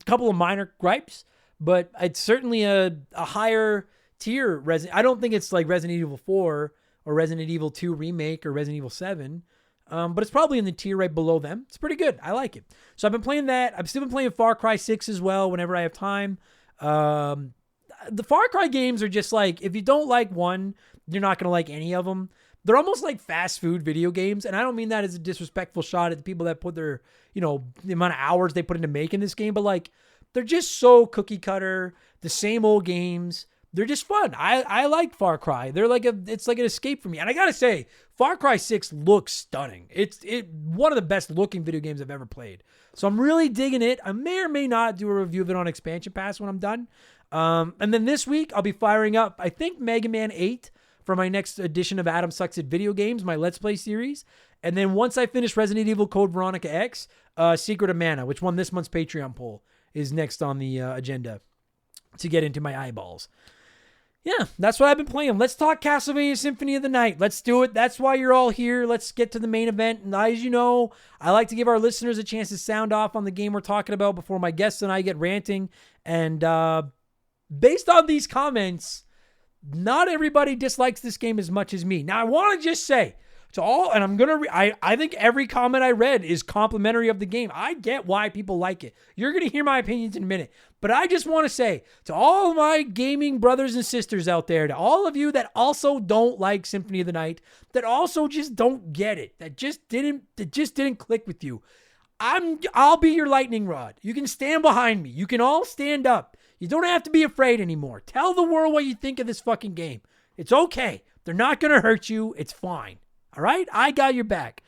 couple of minor gripes, but it's certainly a higher tier Resident. I don't think it's like Resident Evil 4 or Resident Evil 2 Remake or Resident Evil 7. But it's probably in the tier right below them. It's pretty good. I like it. So I've been playing that. I've still been playing Far Cry 6 as well whenever I have time. The Far Cry games are just like, if you don't like one, you're not going to like any of them. They're almost like fast food video games. And I don't mean that as a disrespectful shot at the people that put their, the amount of hours they put into making this game. But like, they're just so cookie cutter, the same old games. They're just fun. I like Far Cry. It's like an escape for me. And I gotta say, Far Cry 6 looks stunning. It's one of the best looking video games I've ever played. So I'm really digging it. I may or may not do a review of it on Expansion Pass when I'm done. And then this week I'll be firing up, I think, Mega Man 8 for my next edition of Adam Sucks at Video Games, my Let's Play series. And then once I finish Resident Evil Code Veronica X, Secret of Mana, which won this month's Patreon poll, is next on the agenda to get into my eyeballs. Yeah, that's what I've been playing. Let's talk Castlevania Symphony of the Night. Let's do it. That's why you're all here. Let's get to the main event. And as you know, I like to give our listeners a chance to sound off on the game we're talking about before my guests and I get ranting. And based on these comments, not everybody dislikes this game as much as me. Now, I want to just say to all, and I'm going to, I think every comment I read is complimentary of the game. I get why people like it. You're going to hear my opinions in a minute. But I just want to say to all my gaming brothers and sisters out there, to all of you that also don't like Symphony of the Night, that also just don't get it, that just didn't click with you, I'll be your lightning rod. You can stand behind me. You can all stand up. You don't have to be afraid anymore. Tell the world what you think of this fucking game. It's okay. They're not going to hurt you. It's fine. All right? I got your back.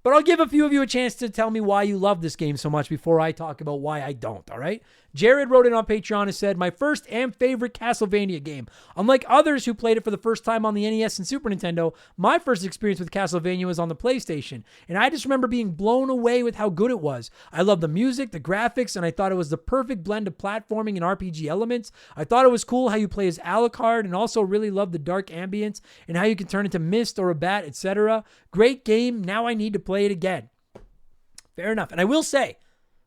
But I'll give a few of you a chance to tell me why you love this game so much before I talk about why I don't, all right? Jared wrote in on Patreon and said, my first and favorite Castlevania game. Unlike others who played it for the first time on the NES and Super Nintendo, my first experience with Castlevania was on the PlayStation, and I just remember being blown away with how good it was. I loved the music, the graphics, and I thought it was the perfect blend of platforming and RPG elements. I thought it was cool how you play as Alucard, and also really loved the dark ambience and how you can turn into Mist or a bat, etc. Great game. Now I need to play it again. Fair enough. And I will say,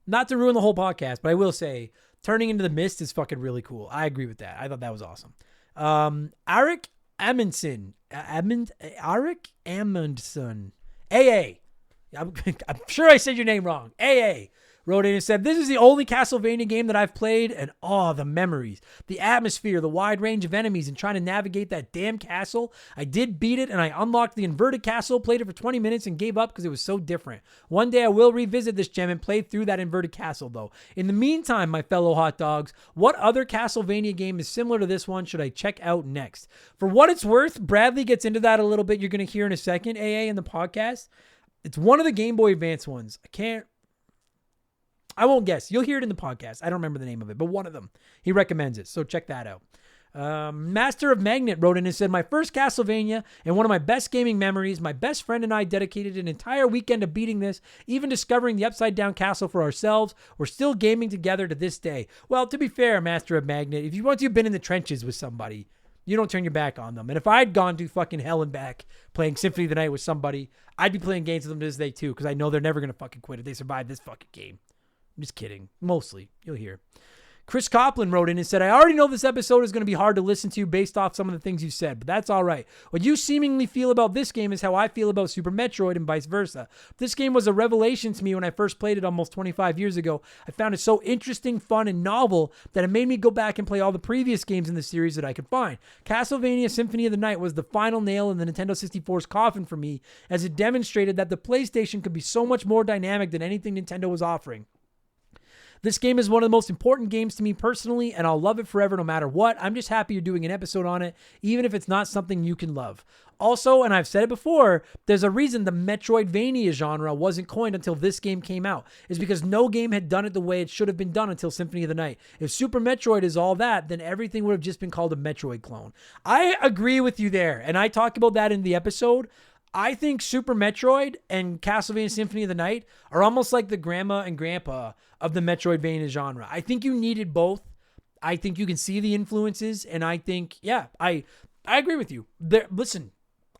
not to ruin the whole podcast, but I will say, turning into the Mist is fucking really cool. I agree with that. I thought that was awesome. Arik Amundsen. Arik Amundsen. AA. I'm sure I said your name wrong. AA wrote in and said, this is the only Castlevania game that I've played, and the memories, the atmosphere, the wide range of enemies, and trying to navigate that damn castle. I did beat it, and I unlocked the inverted castle, played it for 20 minutes, and gave up because it was so different. One day I will revisit this gem and play through that inverted castle, though. In the meantime, my fellow hot dogs, what other Castlevania game is similar to this one should I check out next? For what it's worth, Bradley gets into that a little bit. You're going to hear in a second, AA, in the podcast. It's one of the Game Boy Advance ones. I won't guess. You'll hear it in the podcast. I don't remember the name of it, but one of them. He recommends it, so check that out. Master of Magnet wrote in and said, my first Castlevania and one of my best gaming memories. My best friend and I dedicated an entire weekend to beating this, even discovering the Upside Down Castle for ourselves. We're still gaming together to this day. Well, to be fair, Master of Magnet, if once you've been in the trenches with somebody, you don't turn your back on them. And if I'd gone to fucking hell and back playing Symphony of the Night with somebody, I'd be playing games with them to this day too, because I know they're never going to fucking quit if they survive this fucking game. I'm just kidding. Mostly. You'll hear. Chris Copland wrote in and said, I already know this episode is going to be hard to listen to based off some of the things you said, but that's all right. What you seemingly feel about this game is how I feel about Super Metroid and vice versa. This game was a revelation to me when I first played it almost 25 years ago. I found it so interesting, fun, and novel that it made me go back and play all the previous games in the series that I could find. Castlevania Symphony of the Night was the final nail in the Nintendo 64's coffin for me, as it demonstrated that the PlayStation could be so much more dynamic than anything Nintendo was offering. This game is one of the most important games to me personally, and I'll love it forever no matter what. I'm just happy you're doing an episode on it, even if it's not something you can love. Also, and I've said it before, there's a reason the Metroidvania genre wasn't coined until this game came out. It's because no game had done it the way it should have been done until Symphony of the Night. If Super Metroid is all that, then everything would have just been called a Metroid clone. I agree with you there, and I talked about that in the episode. I think Super Metroid and Castlevania Symphony of the Night are almost like the grandma and grandpa of the Metroidvania genre. I think you needed both. I think you can see the influences, and I think, yeah, I agree with you. Listen,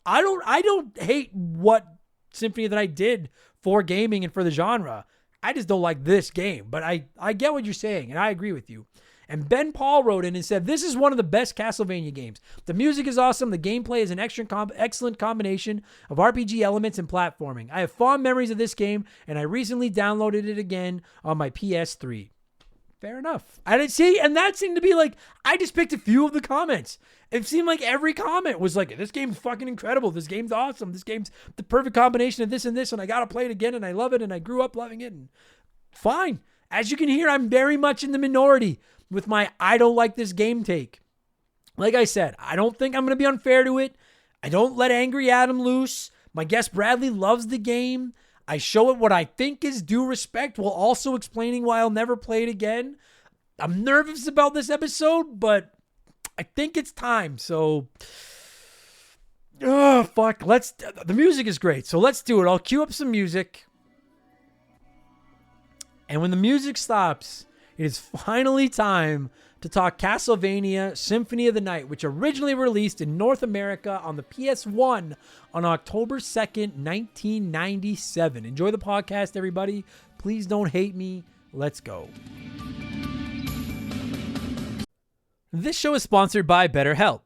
I don't hate what Symphony of the Night did for gaming and for the genre. I just don't like this game, but I get what you're saying, and I agree with you. And Ben Paul wrote in and said, this is one of the best Castlevania games. The music is awesome. The gameplay is an excellent combination of RPG elements and platforming. I have fond memories of this game, and I recently downloaded it again on my PS3. Fair enough. I didn't see, and that seemed to be like, I just picked a few of the comments. It seemed like every comment was like, this game's fucking incredible. This game's awesome. This game's the perfect combination of this, and I got to play it again, and I love it, and I grew up loving it. And fine. As you can hear, I'm very much in the minority with my I don't like this game take. Like I said, I don't think I'm going to be unfair to it. I don't let Angry Adam loose. My guest Bradley loves the game. I show it what I think is due respect while also explaining why I'll never play it again. I'm nervous about this episode, but I think it's time. So, oh, fuck. The music is great, so let's do it. I'll cue up some music. And when the music stops, it is finally time to talk Castlevania Symphony of the Night, which originally released in North America on the PS1 on October 2nd, 1997. Enjoy the podcast, everybody. Please don't hate me. Let's go. This show is sponsored by BetterHelp.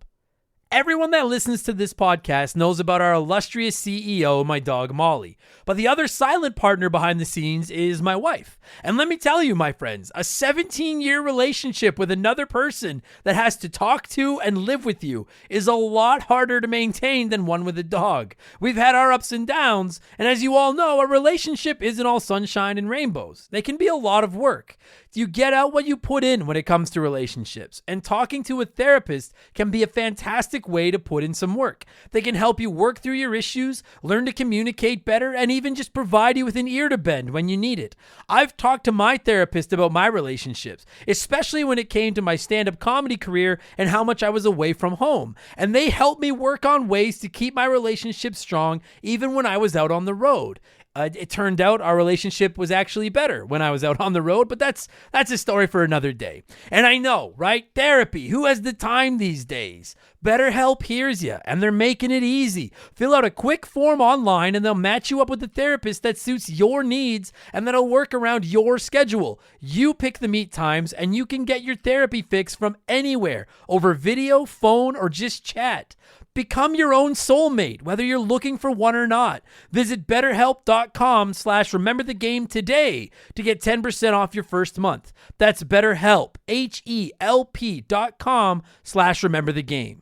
Everyone that listens to this podcast knows about our illustrious CEO, my dog Molly. But the other silent partner behind the scenes is my wife. And let me tell you, my friends, a 17-year relationship with another person that has to talk to and live with you is a lot harder to maintain than one with a dog. We've had our ups and downs, and as you all know, a relationship isn't all sunshine and rainbows. They can be a lot of work. You get out what you put in when it comes to relationships, and talking to a therapist can be a fantastic way to put in some work. They can help you work through your issues, learn to communicate better, and even just provide you with an ear to bend when you need it. I've talked to my therapist about my relationships, especially when it came to my stand-up comedy career and how much I was away from home, and they helped me work on ways to keep my relationship strong even when I was out on the road. It turned out our relationship was actually better when I was out on the road, but that's a story for another day. And I know, right? Therapy. Who has the time these days? BetterHelp hears you, and they're making it easy. Fill out a quick form online, and they'll match you up with a therapist that suits your needs and that'll work around your schedule. You pick the meet times, and you can get your therapy fix from anywhere, over video, phone, or just chat. Become your own soulmate, whether you're looking for one or not. Visit BetterHelp.com/rememberthegame today to get 10% off your first month. That's BetterHelp, HELP.com/rememberthegame.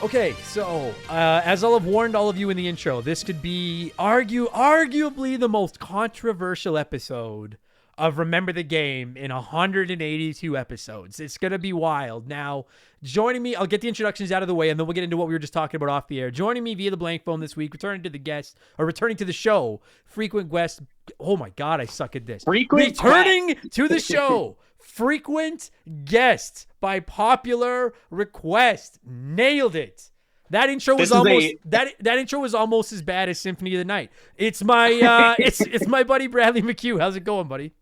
Okay, so as I'll have warned all of you in the intro, this could be arguably the most controversial episode of Remember the Game in 182 episodes. It's going to be wild. Now, joining me, I'll get the introductions out of the way, and then we'll get into what we were just talking about off the air. Joining me via the blank phone this week, returning to the show, frequent guest. Oh my God, I suck at this. Returning to the show, frequent guest by popular request. Nailed it. That intro was that intro was almost as bad as Symphony of the Night. It's my it's my buddy Bradley McHugh. How's it going, buddy?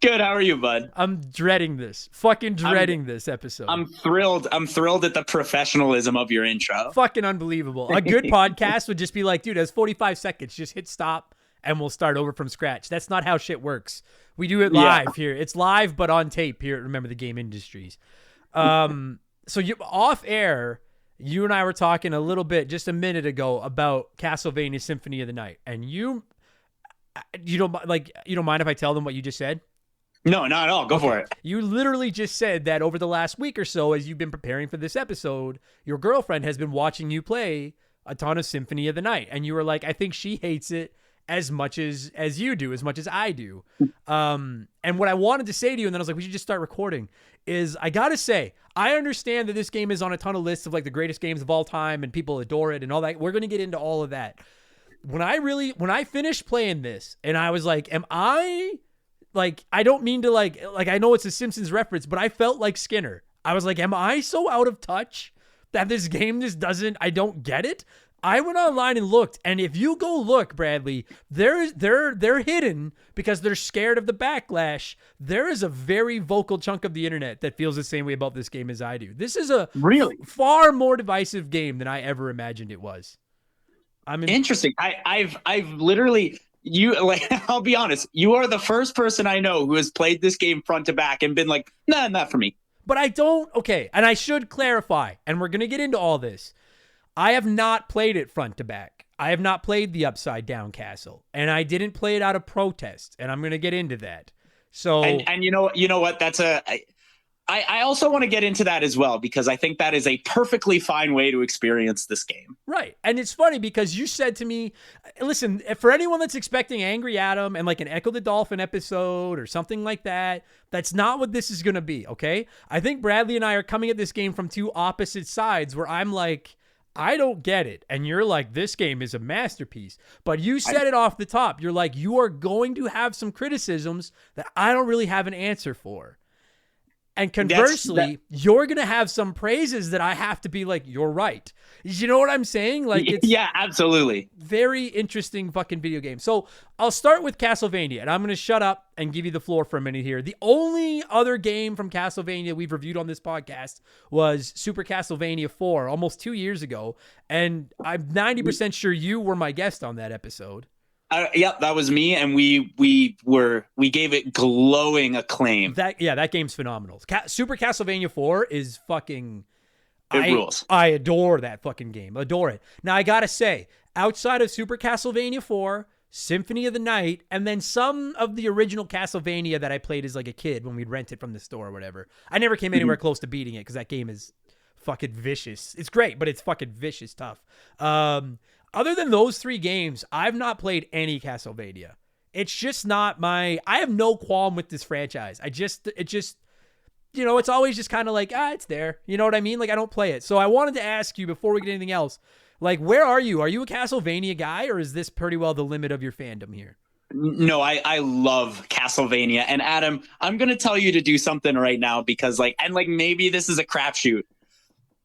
Good. How are you, bud? I'm dreading this. Fucking dreading this episode. I'm thrilled. I'm thrilled at the professionalism of your intro. Fucking unbelievable. A good podcast would just be like, dude, that's 45 seconds. Just hit stop and we'll start over from scratch. That's not how shit works. We do it live here. It's live but on tape here at Remember the Game Industries. So you off air, you and I were talking a little bit just a minute ago about Castlevania Symphony of the Night, and you don't mind if I tell them what you just said? No, not at all. Go for it. You literally just said that over the last week or so, as you've been preparing for this episode, your girlfriend has been watching you play a ton of Symphony of the Night, and you were like, I think she hates it as much as you do, as much as I do. And what I wanted to say to you, and then I was like, we should just start recording, is I gotta say, I understand that this game is on a ton of lists of like the greatest games of all time and people adore it and all that. We're going to get into all of that. When I finished playing this and I was like, I don't mean to like I know it's a Simpsons reference, but I felt like Skinner. I was like, am I so out of touch that this game just I don't get it? I went online and looked, and if you go look, Bradley, they're hidden because they're scared of the backlash. There is a very vocal chunk of the internet that feels the same way about this game as I do. This is a far more divisive game than I ever imagined it was. Interesting. I've literally I'll be honest, you are the first person I know who has played this game front to back and been like, nah, not for me. But I don't. Okay, and I should clarify, and we're gonna get into all this. I have not played it front to back. I have not played the Upside Down Castle, and I didn't play it out of protest, and I'm going to get into that. So, and you know what? I also want to get into that as well, because I think that is a perfectly fine way to experience this game. Right. And it's funny because you said to me, listen, for anyone that's expecting Angry Adam and like an Echo the Dolphin episode or something like that, that's not what this is going to be. Okay. I think Bradley and I are coming at this game from two opposite sides where I'm like, I don't get it. And you're like, this game is a masterpiece. But you said it off the top. You're like, you are going to have some criticisms that I don't really have an answer for. And conversely, you're going to have some praises that I have to be like, you're right. You know what I'm saying? Like, it's absolutely. Very interesting fucking video game. So I'll start with Castlevania, and I'm going to shut up and give you the floor for a minute here. The only other game from Castlevania we've reviewed on this podcast was Super Castlevania 4 almost 2 years ago. And I'm 90% sure you were my guest on that episode. Yep, that was me, and we gave it glowing acclaim. That game's phenomenal. Super Castlevania 4 is fucking... It rules. I adore that fucking game. Adore it. Now, I gotta say, outside of Super Castlevania 4, Symphony of the Night, and then some of the original Castlevania that I played as like a kid when we'd rent it from the store or whatever, I never came anywhere close to beating it because that game is fucking vicious. It's great, but it's fucking vicious tough. Other than those three games, I've not played any Castlevania. It's just not I have no qualm with this franchise. It just, it's always just kind of like, it's there. You know what I mean? Like, I don't play it. So I wanted to ask you before we get anything else, like, where are you? Are you a Castlevania guy, or is this pretty well the limit of your fandom here? No, I love Castlevania. And Adam, I'm going to tell you to do something right now because maybe this is a crapshoot.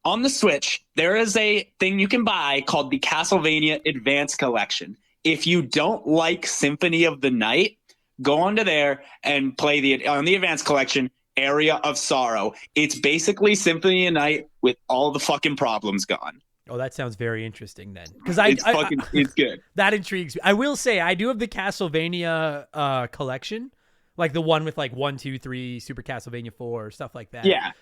On the Switch, there is a thing you can buy called the Castlevania Advance Collection. If you don't like Symphony of the Night, go onto there and play on the Advance Collection, Area of Sorrow. It's basically Symphony of the Night with all the fucking problems gone. Oh, that sounds very interesting then. Because it's good. That intrigues me. I will say I do have the Castlevania collection. Like the one with like 1, 2, 3, Super Castlevania 4, stuff like that. Yeah.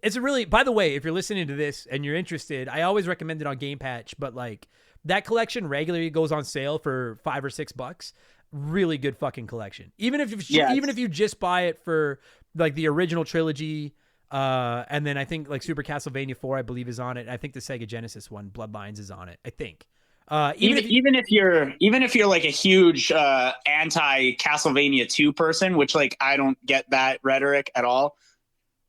It's a really, by the way, if you're listening to this and you're interested, I always recommend it on Game Patch, but like that collection regularly goes on sale for $5 or $6. Really good fucking collection. Even if you just buy it for like the original trilogy, and then I think like Super Castlevania 4, I believe, is on it. I think the Sega Genesis one, Bloodlines, is on it, I think. Even if you're like a huge anti Castlevania 2 person, which like I don't get that rhetoric at all.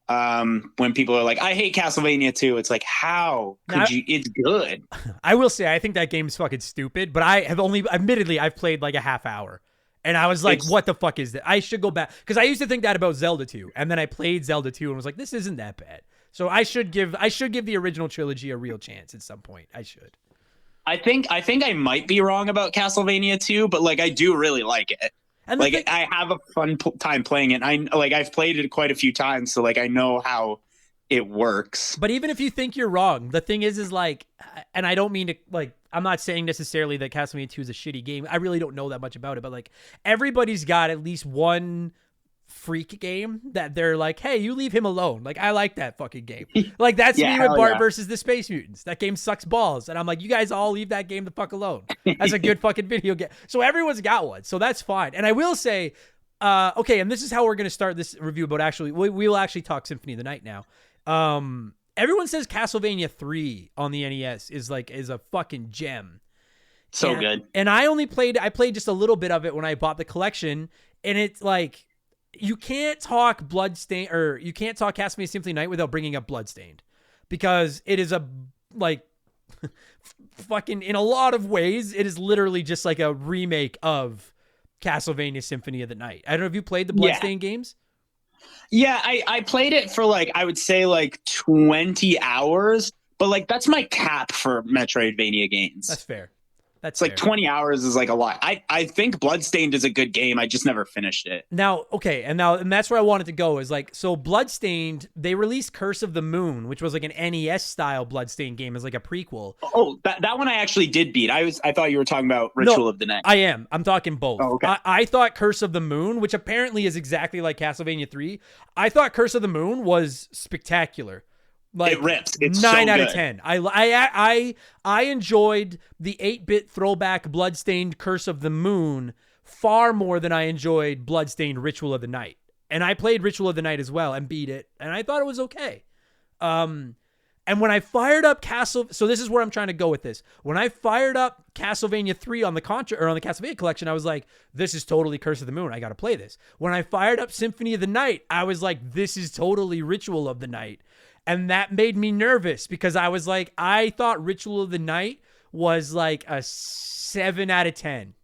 When people are like, I hate Castlevania 2, it's like, how could you? It's good. I will say, I think that game's fucking stupid, but admittedly, I've played like a half hour. And I was like, what the fuck is that? I should go back. Because I used to think that about Zelda 2. And then I played Zelda 2 and was like, this isn't that bad. So I should give the original trilogy a real chance at some point. I should. I think I might be wrong about Castlevania 2, but like I do really like it. And like I have a fun time playing it. I've played it quite a few times, so like I know how it works. But even if you think you're wrong, the thing is like, and I don't mean to like, I'm not saying necessarily that Castlevania 2 is a shitty game. I really don't know that much about it, but like everybody's got at least one freak game that they're like, hey, you leave him alone. Like, I like that fucking game. Like, that's me with Bart versus the Space Mutants. That game sucks balls. And I'm like, you guys all leave that game the fuck alone. That's a good fucking video game. So everyone's got one. So that's fine. And I will say, okay, and this is how we're going to start this review about actually, we will actually talk Symphony of the Night now. Everyone says Castlevania 3 on the NES is a fucking gem. So good. And I played just a little bit of it when I bought the collection, and it's like, you can't talk Bloodstained, or you can't talk Castlevania Symphony of the Night without bringing up Bloodstained, because it is fucking, in a lot of ways, it is literally just like a remake of Castlevania Symphony of the Night. I don't know if you played the Bloodstained games. Yeah, I played it for like, I would say like 20 hours, but like that's my cap for Metroidvania games. That's fair. That's like 20 hours is like a lot. I think Bloodstained is a good game. I just never finished it. Now, okay, and that's where I wanted to go is like, so Bloodstained, they released Curse of the Moon, which was like an NES style Bloodstained game as like a prequel. Oh, that one I actually did beat. I thought you were talking about Ritual of the Night. I'm talking both. Oh, okay. I thought Curse of the Moon, which apparently is exactly like Castlevania 3. I thought Curse of the Moon was spectacular. Like, it rips. It's 9 so out good. of 10. I enjoyed the 8-bit throwback Bloodstained Curse of the Moon far more than I enjoyed Bloodstained Ritual of the Night. And I played Ritual of the Night as well and beat it, and I thought it was okay. And when I fired up so this is where I'm trying to go with this. When I fired up Castlevania 3 on the Castlevania collection, I was like, this is totally Curse of the Moon. I got to play this. When I fired up Symphony of the Night, I was like, this is totally Ritual of the Night. And that made me nervous because I was like, I thought Ritual of the Night was like a 7 out of 10.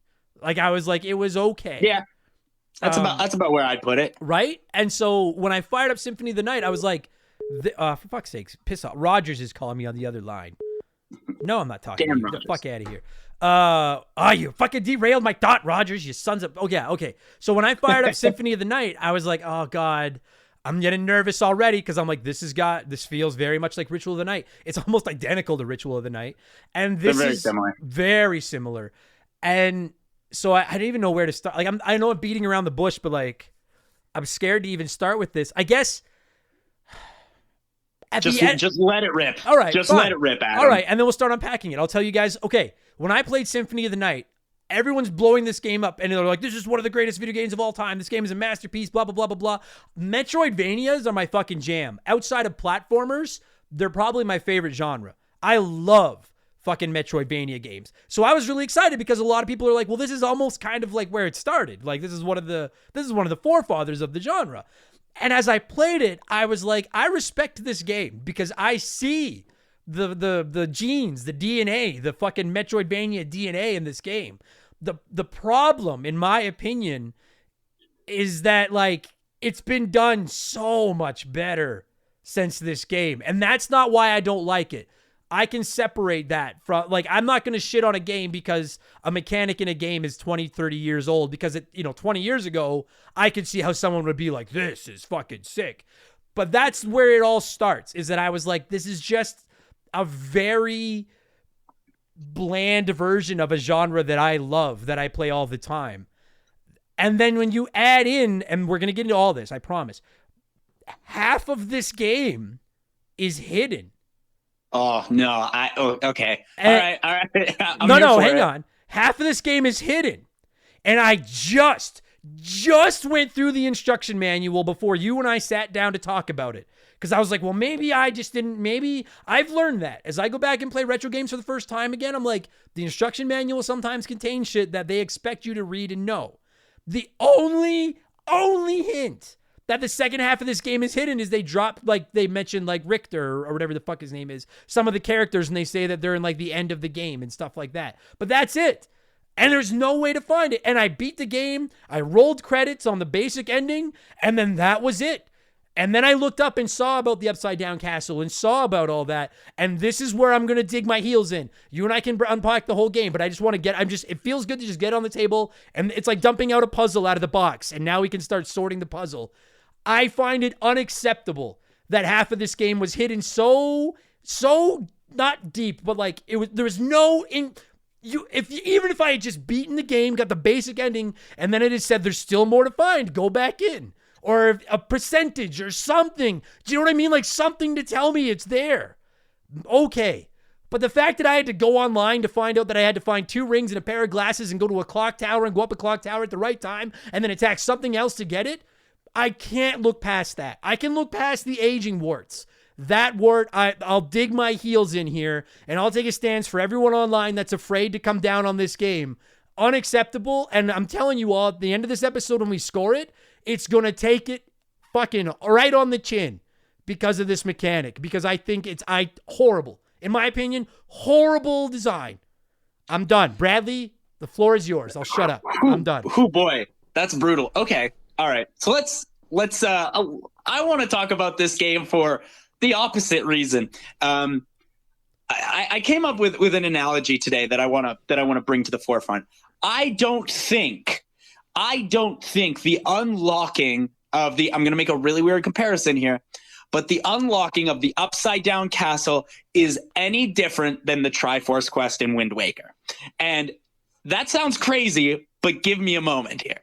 Like, I was like, it was okay. Yeah. That's about where I'd put it. Right? And so when I fired up Symphony of the Night, I was like, for fuck's sakes, piss off. Rogers is calling me on the other line. No, I'm not talking to you. Get the fuck out of here. You fucking derailed my thought, Rogers, you sons of... Oh, yeah, okay. So when I fired up Symphony of the Night, I was like, oh, God... I'm getting nervous already because I'm like, this feels very much like Ritual of the Night. It's almost identical to Ritual of the Night. And this is very similar. And so I didn't even know where to start. Like, I know I'm beating around the bush, but like, I'm scared to even start with this. I guess. Just let it rip. All right. Just fine. let it rip, Adam. All right. And then we'll start unpacking it. I'll tell you guys, okay, when I played Symphony of the Night, everyone's blowing this game up, and they're like, this is one of the greatest video games of all time. This game is a masterpiece, blah, blah, blah, blah, blah. Metroidvanias are my fucking jam. Outside of platformers, they're probably my favorite genre. I love fucking Metroidvania games. So I was really excited because a lot of people are like, well, this is almost kind of like where it started. Like, this is one of the forefathers of the genre. And as I played it, I was like, I respect this game because I see the genes, the DNA, the fucking Metroidvania DNA in this game. The problem, in my opinion, is that like it's been done so much better since this game. And that's not why I don't like it. I can separate that from, like, I'm not going to shit on a game because a mechanic in a game is 20, 30 years old, because 20 years ago, I could see how someone would be like, this is fucking sick. But that's where it all starts, is that I was like, this is just a very bland version of a genre that I love, that I play all the time. And then when you add in, and we're going to get into all this, I promise, half of this game is hidden. Oh, no. Okay. All right. No, hang on. Half of this game is hidden. And I just just went through the instruction manual before you and I sat down to talk about it. Because I was like, well, maybe I just didn't, maybe I've learned that. As I go back and play retro games for the first time again, I'm like, the instruction manual sometimes contains shit that they expect you to read and know. The only hint that the second half of this game is hidden is they drop, like, they mentioned, like, Richter or whatever the fuck his name is, some of the characters, and they say that they're in, like, the end of the game and stuff like that. But that's it. And there's no way to find it. And I beat the game. I rolled credits on the basic ending, and then that was it. And then I looked up and saw about the Upside Down Castle and saw about all that. And this is where I'm going to dig my heels in. You and I can unpack the whole game, but I just want to it feels good to just get on the table. And it's like dumping out a puzzle out of the box. And now we can start sorting the puzzle. I find it unacceptable that half of this game was hidden so not deep, but like there was no even if I had just beaten the game, got the basic ending, and then it had said there's still more to find, go back in. Or a percentage or something. Do you know what I mean? Like something to tell me it's there. Okay. But the fact that I had to go online to find out that I had to find 2 rings and a pair of glasses and go to a clock tower and go up a clock tower at the right time and then attack something else to get it, I can't look past that. I can look past the aging warts. That wart, I'll dig my heels in here and I'll take a stance for everyone online that's afraid to come down on this game. Unacceptable. And I'm telling you all, at the end of this episode when we score it, it's going to take it fucking right on the chin because of this mechanic. Because I think it's horrible. In my opinion, horrible design. I'm done. Bradley, the floor is yours. I'll shut up. I'm done. Oh boy, that's brutal. Okay. All right. So let's I want to talk about this game for the opposite reason. I came up with an analogy today that I want to bring to the forefront. I don't think the unlocking of I'm going to make a really weird comparison here, but the unlocking of the Upside Down Castle is any different than the Triforce quest in Wind Waker. And that sounds crazy, but give me a moment here.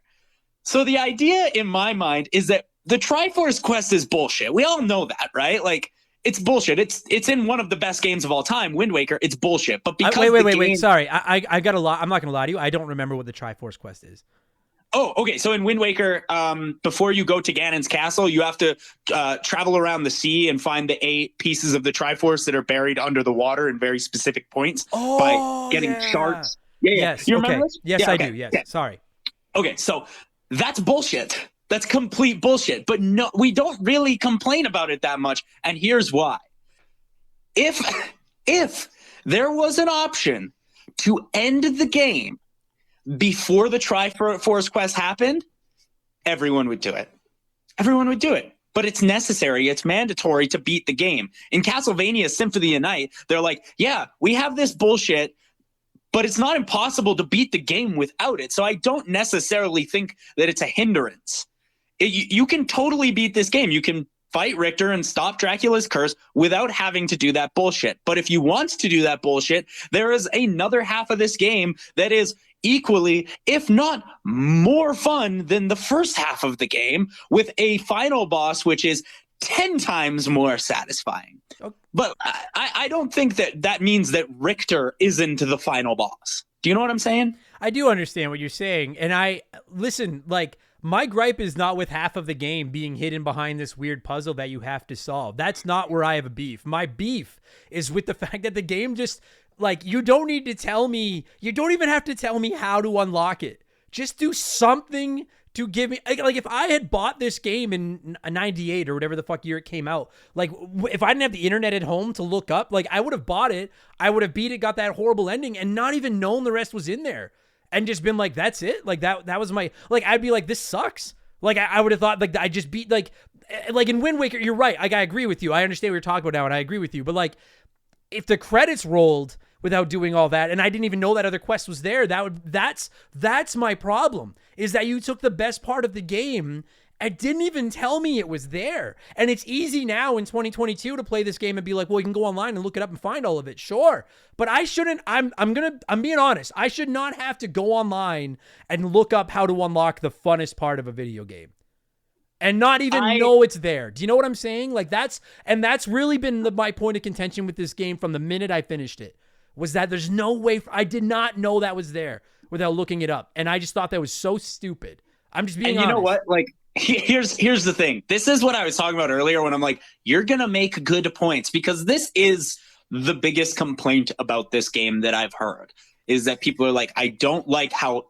So the idea in my mind is that the Triforce quest is bullshit. We all know that, right? Like, it's bullshit. It's in one of the best games of all time, Wind Waker. It's bullshit. But because wait. Sorry, I got a lot. I'm not going to lie to you. I don't remember what the Triforce quest is. Oh, okay. So in Wind Waker, before you go to Ganon's castle, you have to travel around the sea and find the 8 pieces of the Triforce that are buried under the water in very specific points by getting shards. Yeah. Yes. You remember this? Yes, yeah, I okay. do. Yes. Yeah. Sorry. Okay. So that's bullshit. That's complete bullshit. But no, we don't really complain about it that much. And here's why. If there was an option to end the game before the Triforce quest happened, everyone would do it. Everyone would do it. But it's necessary. It's mandatory to beat the game. In Castlevania Symphony of the Night, they're like, yeah, we have this bullshit, but it's not impossible to beat the game without it. So I don't necessarily think that it's a hindrance. You can totally beat this game. You can fight Richter and stop Dracula's curse without having to do that bullshit. But if you want to do that bullshit, there is another half of this game that is equally, if not more fun than the first half of the game, with a final boss which is 10 times more satisfying. Okay. But I don't think that means that Richter isn't the final boss. Do you know what I'm saying? I do understand what you're saying. And listen, like, my gripe is not with half of the game being hidden behind this weird puzzle that you have to solve. That's not where I have a beef. My beef is with the fact that the game just, like, you don't even have to tell me how to unlock it. Just do something to give me, like, if I had bought this game in 98 or whatever the fuck year it came out, like, if I didn't have the internet at home to look up, like, I would have bought it, I would have beat it, got that horrible ending, and not even known the rest was in there. And just been like, that's it? Like, that was my, like, I'd be like, this sucks. Like, I would have thought, like, I just beat, like in Wind Waker, you're right. Like, I agree with you. I understand what you're talking about now, and I agree with you. But, like, if the credits rolled without doing all that, and I didn't even know that other quest was there, that's my problem, is that you took the best part of the game and didn't even tell me it was there. And it's easy now in 2022 to play this game and be like, well, you can go online and look it up and find all of it. Sure. But I shouldn't, I'm being honest. I should not have to go online and look up how to unlock the funnest part of a video game and not even know it's there. Do you know what I'm saying? Like, that's really been my point of contention with this game from the minute I finished it, was that there's no way, I did not know that was there without looking it up. And I just thought that was so stupid. I'm just being And you honest. know what? Like, here's the thing. This is what I was talking about earlier when I'm like, you're gonna make good points, because this is the biggest complaint about this game that I've heard, is that people are like, I don't like how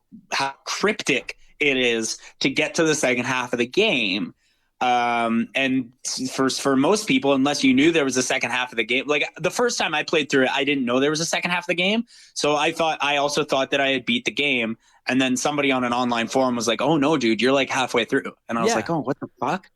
cryptic it is to get to the second half of the game. And for most people, unless you knew there was a second half of the game, like the first time I played through it, I didn't know there was a second half of the game. So I also thought that I had beat the game. And then somebody on an online forum was like, oh no, dude, you're like halfway through. And I was like, oh, what the fuck?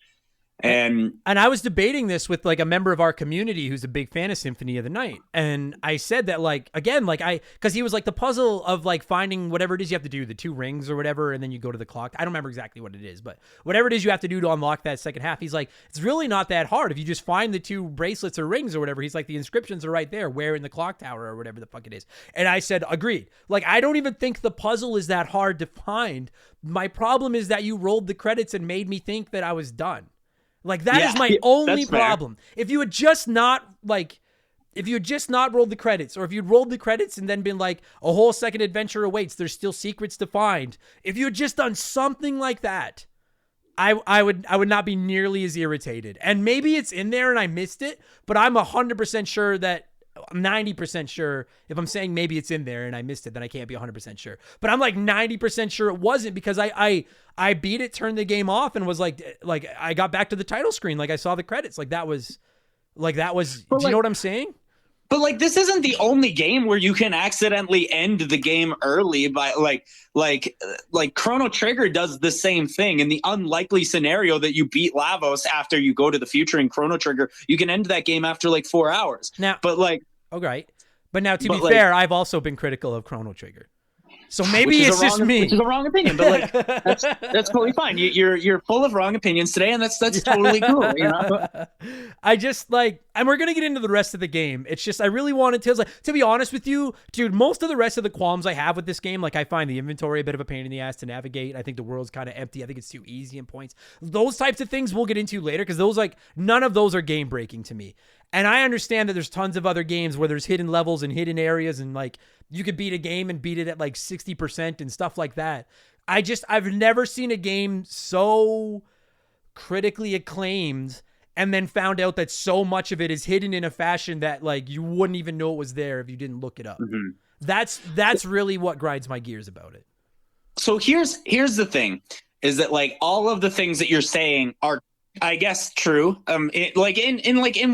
And I was debating this with like a member of our community who's a big fan of Symphony of the Night. And I said that, like, again, like because he was like the puzzle of like finding whatever it is you have to do, the 2 rings or whatever, and then you go to the clock. I don't remember exactly what it is, but whatever it is you have to do to unlock that second half, he's like, it's really not that hard if you just find the 2 bracelets or rings or whatever. He's like, the inscriptions are right there, where in the clock tower or whatever the fuck it is. And I said, agreed. Like, I don't even think the puzzle is that hard to find. My problem is that you rolled the credits and made me think that I was done. Like, that is my only problem. If you had just not rolled the credits, or if you'd rolled the credits and then been like, a whole second adventure awaits, there's still secrets to find. If you had just done something like that, I would not be nearly as irritated. And maybe it's in there and I missed it, but I'm 100% sure that, I'm 90% sure. If I'm saying maybe it's in there and I missed it, then I can't be 100% sure. But I'm like 90% sure it wasn't, because I beat it, turned the game off, and was like I got back to the title screen, like I saw the credits, like that was. Do you know what I'm saying? But like, this isn't the only game where you can accidentally end the game early by like Chrono Trigger does the same thing. In the unlikely scenario that you beat Lavos after you go to the future in Chrono Trigger, you can end that game after like 4 hours. Now, but like, okay, but now to be fair, I've also been critical of Chrono Trigger. So maybe it's just me. Which is a wrong opinion, but like that's totally fine. You're full of wrong opinions today, and that's totally cool. You know? I just like, and we're gonna get into the rest of the game. It's just I really wanted to be honest with you, dude. Most of the rest of the qualms I have with this game, like I find the inventory a bit of a pain in the ass to navigate. I think the world's kind of empty. I think it's too easy in points. Those types of things we'll get into later, because those, like, none of those are game breaking to me. And I understand that there's tons of other games where there's hidden levels and hidden areas, and like you could beat a game and beat it at like 60% and stuff like that. I've never seen a game so critically acclaimed and then found out that so much of it is hidden in a fashion that like you wouldn't even know it was there if you didn't look it up. Mm-hmm. That's really what grinds my gears about it. So here's the thing, is that like all of the things that you're saying are, I guess, true. In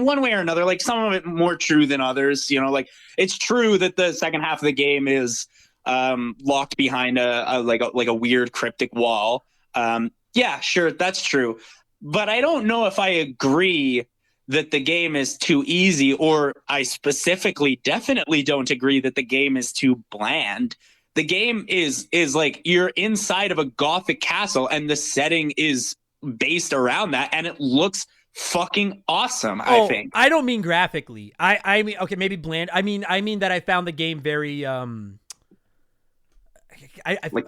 one way or another, like some of it more true than others. You know, like it's true that the second half of the game is locked behind a weird cryptic wall. Yeah, sure, that's true. But I don't know if I agree that the game is too easy, or I specifically definitely don't agree that the game is too bland. The game is like you're inside of a Gothic castle, and the setting is based around that, and it looks fucking awesome. I think. I don't mean graphically. I mean, okay, maybe bland. I mean that I found the game very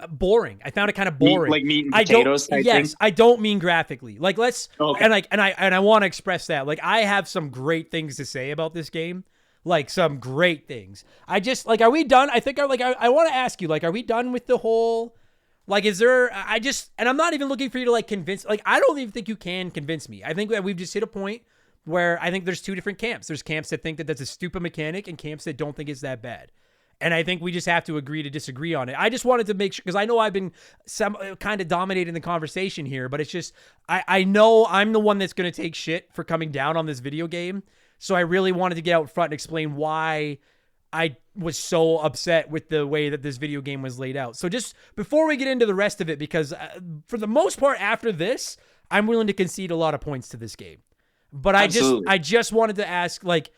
boring. I found it kind of boring. Like meat and potatoes type thing? I don't mean graphically. Like let's okay. and I want to express that. Like I have some great things to say about this game. Like some great things. I just like, are we done? I think I want to ask you, like, are we done with the whole? Like, is there, and I'm not even looking for you to like convince, like, I don't even think you can convince me. I think that we've just hit a point where I think there's 2 different camps. There's camps that think that that's a stupid mechanic, and camps that don't think it's that bad. And I think we just have to agree to disagree on it. I just wanted to make sure, because I know I've been kind of dominating the conversation here, but it's just, I know I'm the one that's going to take shit for coming down on this video game. So I really wanted to get out front and explain why I was so upset with the way that this video game was laid out. So just before we get into the rest of it, because for the most part after this, I'm willing to concede a lot of points to this game. But Absolutely. I just wanted to ask, like,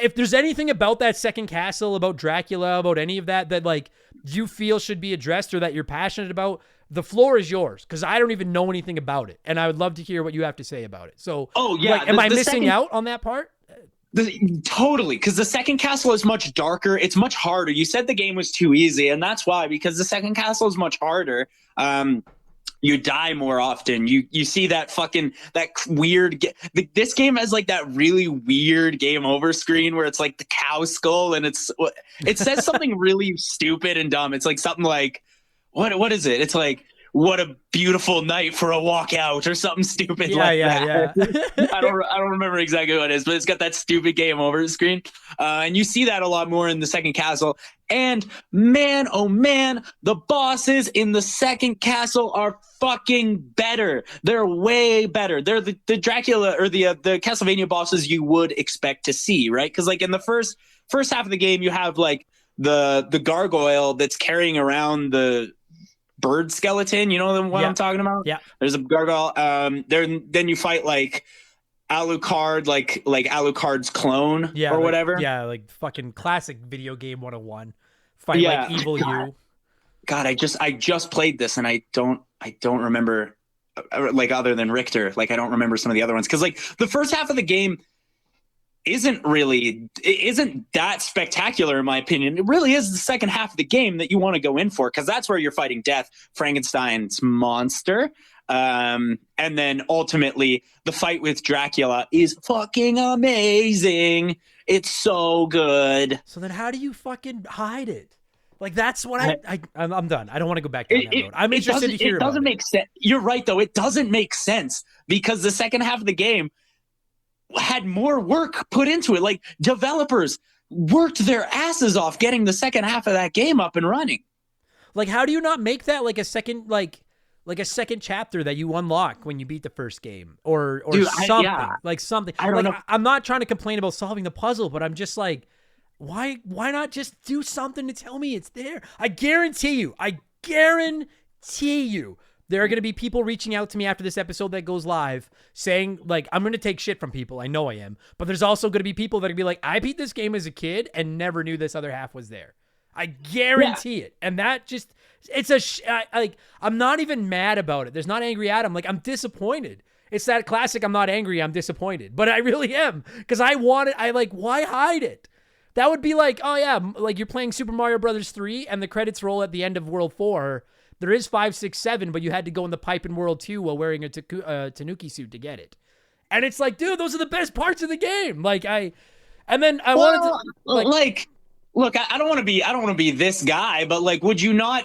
if there's anything about that second castle, about Dracula, about any of that like you feel should be addressed or that you're passionate about, the floor is yours, because I don't even know anything about it, and I would love to hear what you have to say about it. So, oh yeah, like, am I missing out on that part? Totally, because the second castle is much darker. It's much harder. You said the game was too easy, and that's why, because the second castle is much harder. You die more often. You see that weird. This game has like that really weird game over screen where it's like the cow skull, and it says something really stupid and dumb. It's like something like, what is it? It's like, what a beautiful night for a walkout or something stupid Yeah, like yeah, that. yeah. I don't remember exactly what it is, but it's got that stupid game over the screen. And you see that a lot more in the second castle. And man, oh man, the bosses in the second castle are fucking better. They're way better. They're the Dracula or the Castlevania bosses you would expect to see, right? Because like in the first half of the game, you have like the gargoyle that's carrying around the bird skeleton, you know what I'm talking about? Yeah. There's a gargoyle. Then you fight like Alucard, like Alucard's clone or like, whatever. Yeah, like fucking classic video game 101. Fight like evil you. God, I just played this and I don't remember like other than Richter, like I don't remember some of the other ones because like the first half of the game isn't that spectacular in my opinion. It really is the second half of the game that you want to go in for because that's where you're fighting Death, Frankenstein's monster. And then ultimately the fight with Dracula is fucking amazing. It's so good. So then how do you fucking hide it? Like that's what I'm done. I don't want to go back down that road. I'm interested to hear about it. It doesn't make sense. You're right though. It doesn't make sense because the second half of the game had more work put into it. Like developers worked their asses off getting the second half of that game up and running. Like, how do you not make that like a second, like a second chapter that you unlock when you beat the first game or dude, something like something? I don't know. I'm not trying to complain about solving the puzzle, but I'm just like, why not just do something to tell me it's there? I guarantee you, there are going to be people reaching out to me after this episode that goes live saying, like, I'm going to take shit from people. I know I am. But there's also going to be people that are going to be like, I beat this game as a kid and never knew this other half was there. I guarantee it. And that just, I'm not even mad about it. There's not angry at him. Like, I'm disappointed. It's that classic, I'm not angry, I'm disappointed. But I really am. Because why hide it? That would be like, oh yeah, like you're playing Super Mario Brothers 3 and the credits roll at the end of World 4. There is 5, 6, 7, but you had to go in the pipe in World 2 while wearing a Tanuki suit to get it. And it's like, dude, those are the best parts of the game. Like I wanted to look, I don't want to be this guy, but like, would you not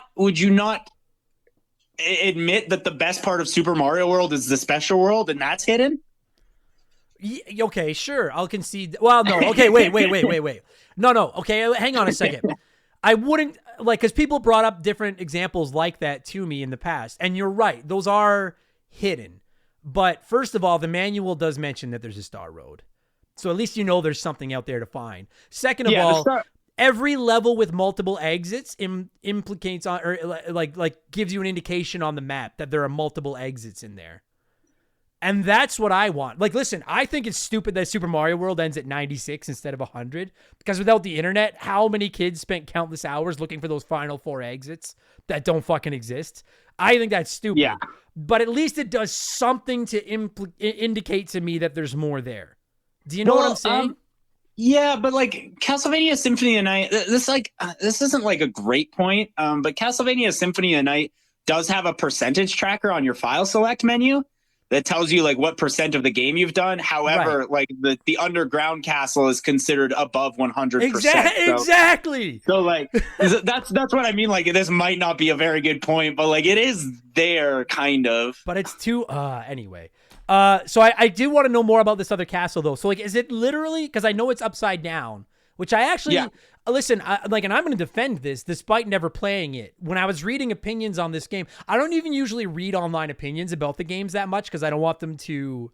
admit that the best part of Super Mario World is the special world and that's hidden? Okay, sure. I'll concede. Well, no. Okay, wait. No. Okay, hang on a second. I wouldn't because people brought up different examples like that to me in the past. And you're right. Those are hidden. But first of all, the manual does mention that there's a Star Road. So at least you know there's something out there to find. Second of all, every level with multiple exits implicates on or like gives you an indication on the map that there are multiple exits in there. And that's what I want. Like, listen, I think it's stupid that Super Mario World ends at 96 instead of 100. Because without the internet, how many kids spent countless hours looking for those final 4 exits that don't fucking exist? I think that's stupid. Yeah. But at least it does something to indicate to me that there's more there. Do you know what I'm saying? Yeah, but like Castlevania Symphony of Night, this isn't like a great point. But Castlevania Symphony of Night does have a percentage tracker on your file select menu that tells you like what percent of the game you've done. However, like the underground castle is considered above 100%. Exactly. So like that's what I mean. Like this might not be a very good point, but like it is there kind of. But it's too anyway. So I do want to know more about this other castle though. So like, is it literally, because I know it's upside down, which I actually listen. And I'm going to defend this despite never playing it. When I was reading opinions on this game, I don't even usually read online opinions about the games that much because I don't want them to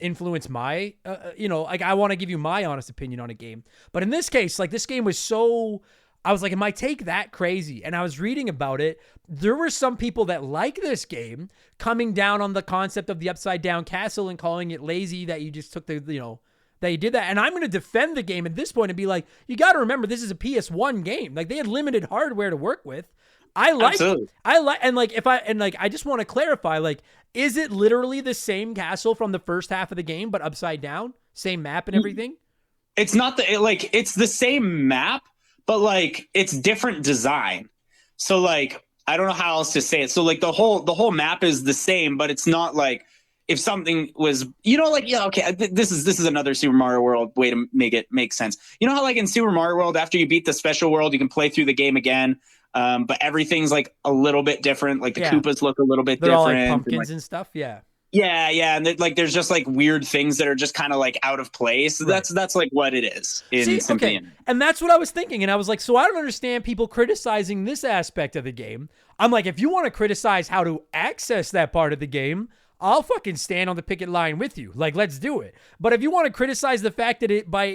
influence my, I want to give you my honest opinion on a game. But in this case, like this game was so. I was like, am I take that crazy? And I was reading about it. There were some people that like this game coming down on the concept of the upside down castle and calling it lazy that you just took that you did that. And I'm going to defend the game at this point and be like, you got to remember, this is a PS1 game. Like they had limited hardware to work with. I just want to clarify, like, is it literally the same castle from the first half of the game, but upside down? Same map and everything? It's not it's the same map, but like it's different design. So like I don't know how else to say it. So like the whole map is the same, but it's not like if something was, this is another Super Mario World way to make it make sense. You know how like in Super Mario World, after you beat the special world, you can play through the game again. But everything's like a little bit different. Like the Koopas look a little bit They're different. All like pumpkins and stuff. Yeah. Yeah, and there's just like weird things that are just kind of like out of place. Right. That's like what it is in Symphony. Okay. And that's what I was thinking, and I was like, so I don't understand people criticizing this aspect of the game. I'm like, if you want to criticize how to access that part of the game, I'll fucking stand on the picket line with you. Like, let's do it. But if you want to criticize the fact that it, by,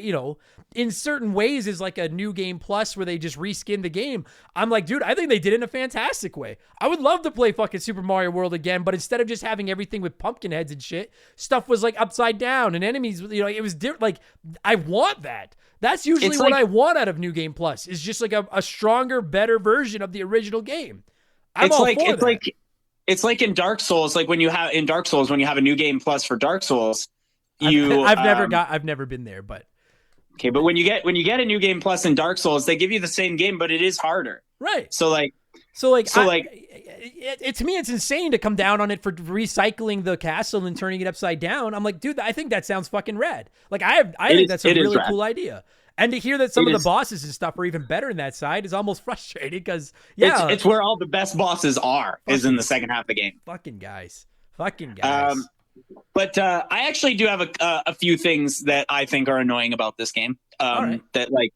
in certain ways is like a new game plus where they just reskin the game, I'm like, dude, I think they did it in a fantastic way. I would love to play fucking Super Mario World again, but instead of just having everything with pumpkin heads and shit, stuff was like upside down and enemies, it was different. Like, I want that. That's usually what I want out of New Game Plus, is just like a stronger, better version of the original game. It's like in Dark Souls, like when you have a new game plus for Dark Souls, I've never been there, but okay. But when you get a new game plus in Dark Souls, they give you the same game, but it is harder. Right. To me, it's insane to come down on it for recycling the castle and turning it upside down. I'm like, dude, I think that sounds fucking rad. Like, I think that's a really cool idea. And to hear that some of the bosses and stuff are even better in that side is almost frustrating because, it's where all the best bosses are, is in the second half of the game. Fucking guys. But I actually do have a few things that I think are annoying about this game. Right. That like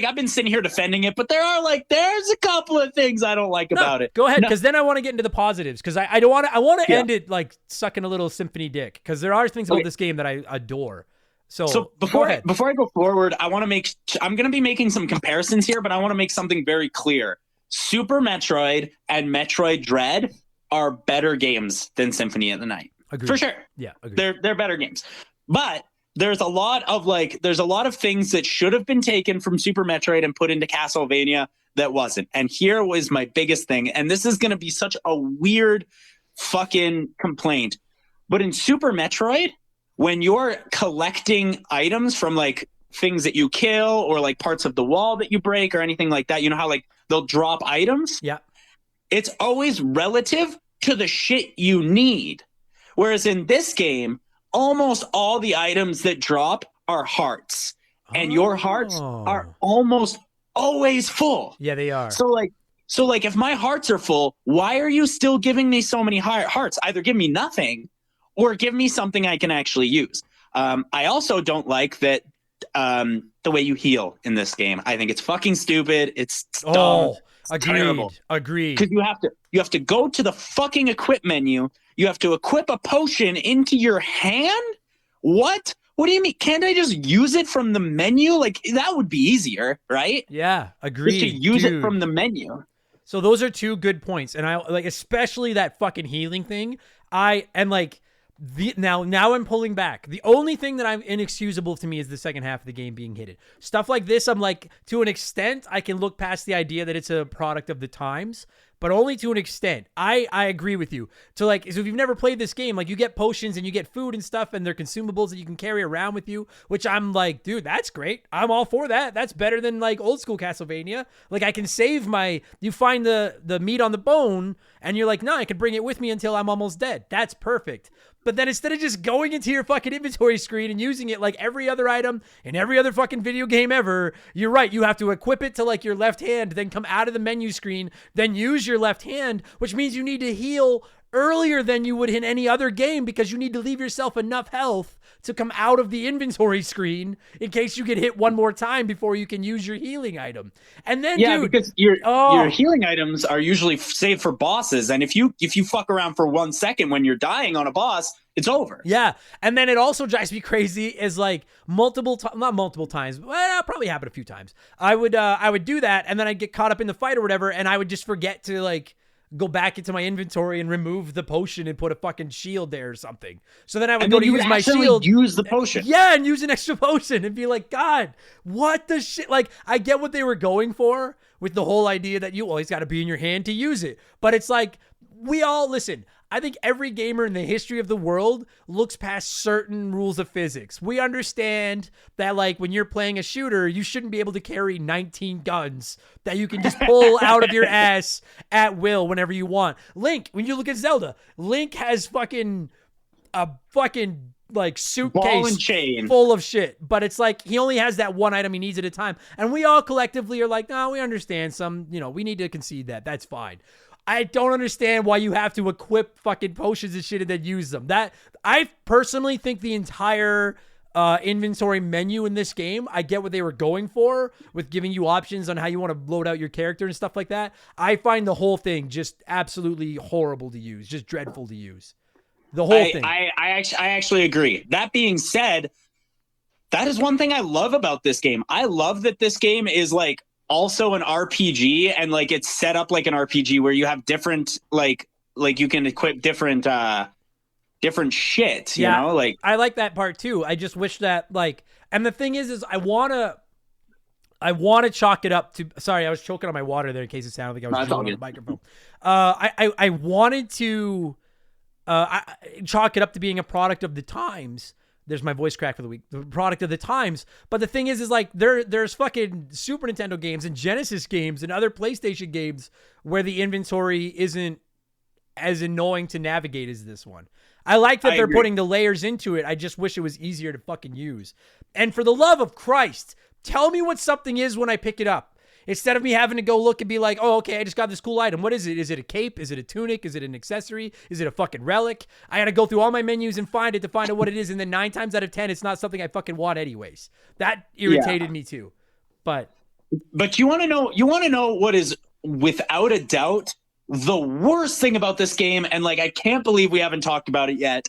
I've been sitting here defending it, but there's a couple of things I don't like about it. Go ahead, because then I want to get into the positives, because I don't want to end it like sucking a little Symphony dick, because there are things about this game that I adore. So before I go forward, I'm going to be making some comparisons here, but I want to make something very clear. Super Metroid and Metroid Dread are better games than Symphony of the Night. Agreed. For sure. Yeah, agreed. They're better games. But there's a lot of things that should have been taken from Super Metroid and put into Castlevania that wasn't. And here was my biggest thing, and this is going to be such a weird fucking complaint. But in Super Metroid, when you're collecting items from like things that you kill or like parts of the wall that you break or anything like that, you know how like they'll drop items? Yeah. It's always relative to the shit you need. Whereas in this game, almost all the items that drop are hearts. And your hearts are almost always full. Yeah, they are. So if my hearts are full, why are you still giving me so many hearts? Either give me nothing or give me something I can actually use. I also don't like that the way you heal in this game. I think it's fucking stupid. It's dumb. It's terrible. Agreed. Because you have to go to the fucking equip menu. You have to equip a potion into your hand? What? What do you mean? Can't I just use it from the menu? Like, that would be easier, right? Yeah, agreed. Just to use it from the menu. So those are two good points. And I like, especially that fucking healing thing. Now I'm pulling back. The only thing that I'm inexcusable to me is the second half of the game being hidden. Stuff like this, I'm like, to an extent, I can look past the idea that it's a product of the times, but only to an extent. I agree with you. So if you've never played this game, like, you get potions and you get food and stuff, and they're consumables that you can carry around with you, which I'm like, dude, that's great. I'm all for that. That's better than like old school Castlevania. Like, I can save you find the meat on the bone, and you're like, no, I can bring it with me until I'm almost dead. That's perfect. But then instead of just going into your fucking inventory screen and using it like every other item in every other fucking video game ever, you're right. You have to equip it to like your left hand, then come out of the menu screen, then use your left hand, which means you need to heal earlier than you would in any other game, because you need to leave yourself enough health to come out of the inventory screen in case you get hit one more time before you can use your healing item. And then, because your healing items are usually saved for bosses, and if you fuck around for 1 second when you're dying on a boss, it's over. Yeah, and then it also drives me crazy is like not multiple times, well, probably happened a few times. I would do that, and then I'd get caught up in the fight or whatever, and I would just forget to like go back into my inventory and remove the potion and put a fucking shield there or something. So then I would go to use my shield. Use the potion. Yeah, and use an extra potion and be like, God, what the shit? Like, I get what they were going for with the whole idea that you always got to be in your hand to use it. But it's like, I think every gamer in the history of the world looks past certain rules of physics. We understand that, like, when you're playing a shooter, you shouldn't be able to carry 19 guns that you can just pull out of your ass at will whenever you want. Link, when you look at Zelda, Link has a fucking like Ball suitcase and chain. full of shit, but it's like he only has that one item he needs at a time, and we all collectively are like, no, we understand some, we need to concede that's fine. I don't understand why you have to equip fucking potions and shit and then use them. That I personally think the entire inventory menu in this game, I get what they were going for with giving you options on how you want to load out your character and stuff like that. I find the whole thing just absolutely horrible to use, just dreadful to use. The whole thing. I actually agree. That being said, that is one thing I love about this game. I love that this game is like also an RPG, and like it's set up like an RPG where you have different like you can equip different shit, you know? Like I like that part too. I just wish that and the thing is I want to chalk it up to, sorry, I was choking on my water there in case it sounded like I was chewing on the microphone. I wanted to chalk it up to being a product of the times. There's my voice crack for the week. The product of the times. But the thing is like there's fucking Super Nintendo games and Genesis games and other PlayStation games where the inventory isn't as annoying to navigate as this one. I like that they're putting the layers into it. I just wish it was easier to fucking use. And for the love of Christ, tell me what something is when I pick it up. Instead of me having to go look and be like, oh, okay, I just got this cool item. What is it? Is it a cape? Is it a tunic? Is it an accessory? Is it a fucking relic? I got to go through all my menus and find out what it is. And then 9 times out of 10, it's not something I fucking want anyways. That irritated me too. But you want to know what is without a doubt the worst thing about this game, and like I can't believe we haven't talked about it yet.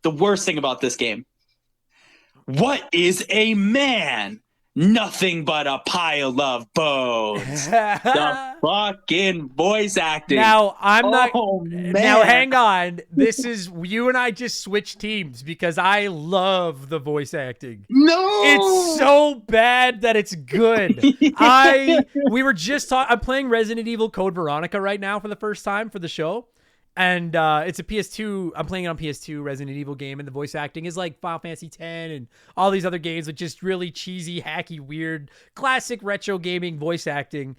The worst thing about this game. What is a man? Nothing but a pile of bones. The fucking voice acting. Now, I'm not. Man. Now, hang on. This is you and I just switched teams because I love the voice acting. No, it's so bad that it's good. We were just talking. I'm playing Resident Evil Code Veronica right now for the first time for the show. And it's a PS2. I'm playing it on PS2 Resident Evil game, and the voice acting is like Final Fantasy X and all these other games with just really cheesy, hacky, weird, classic retro gaming voice acting.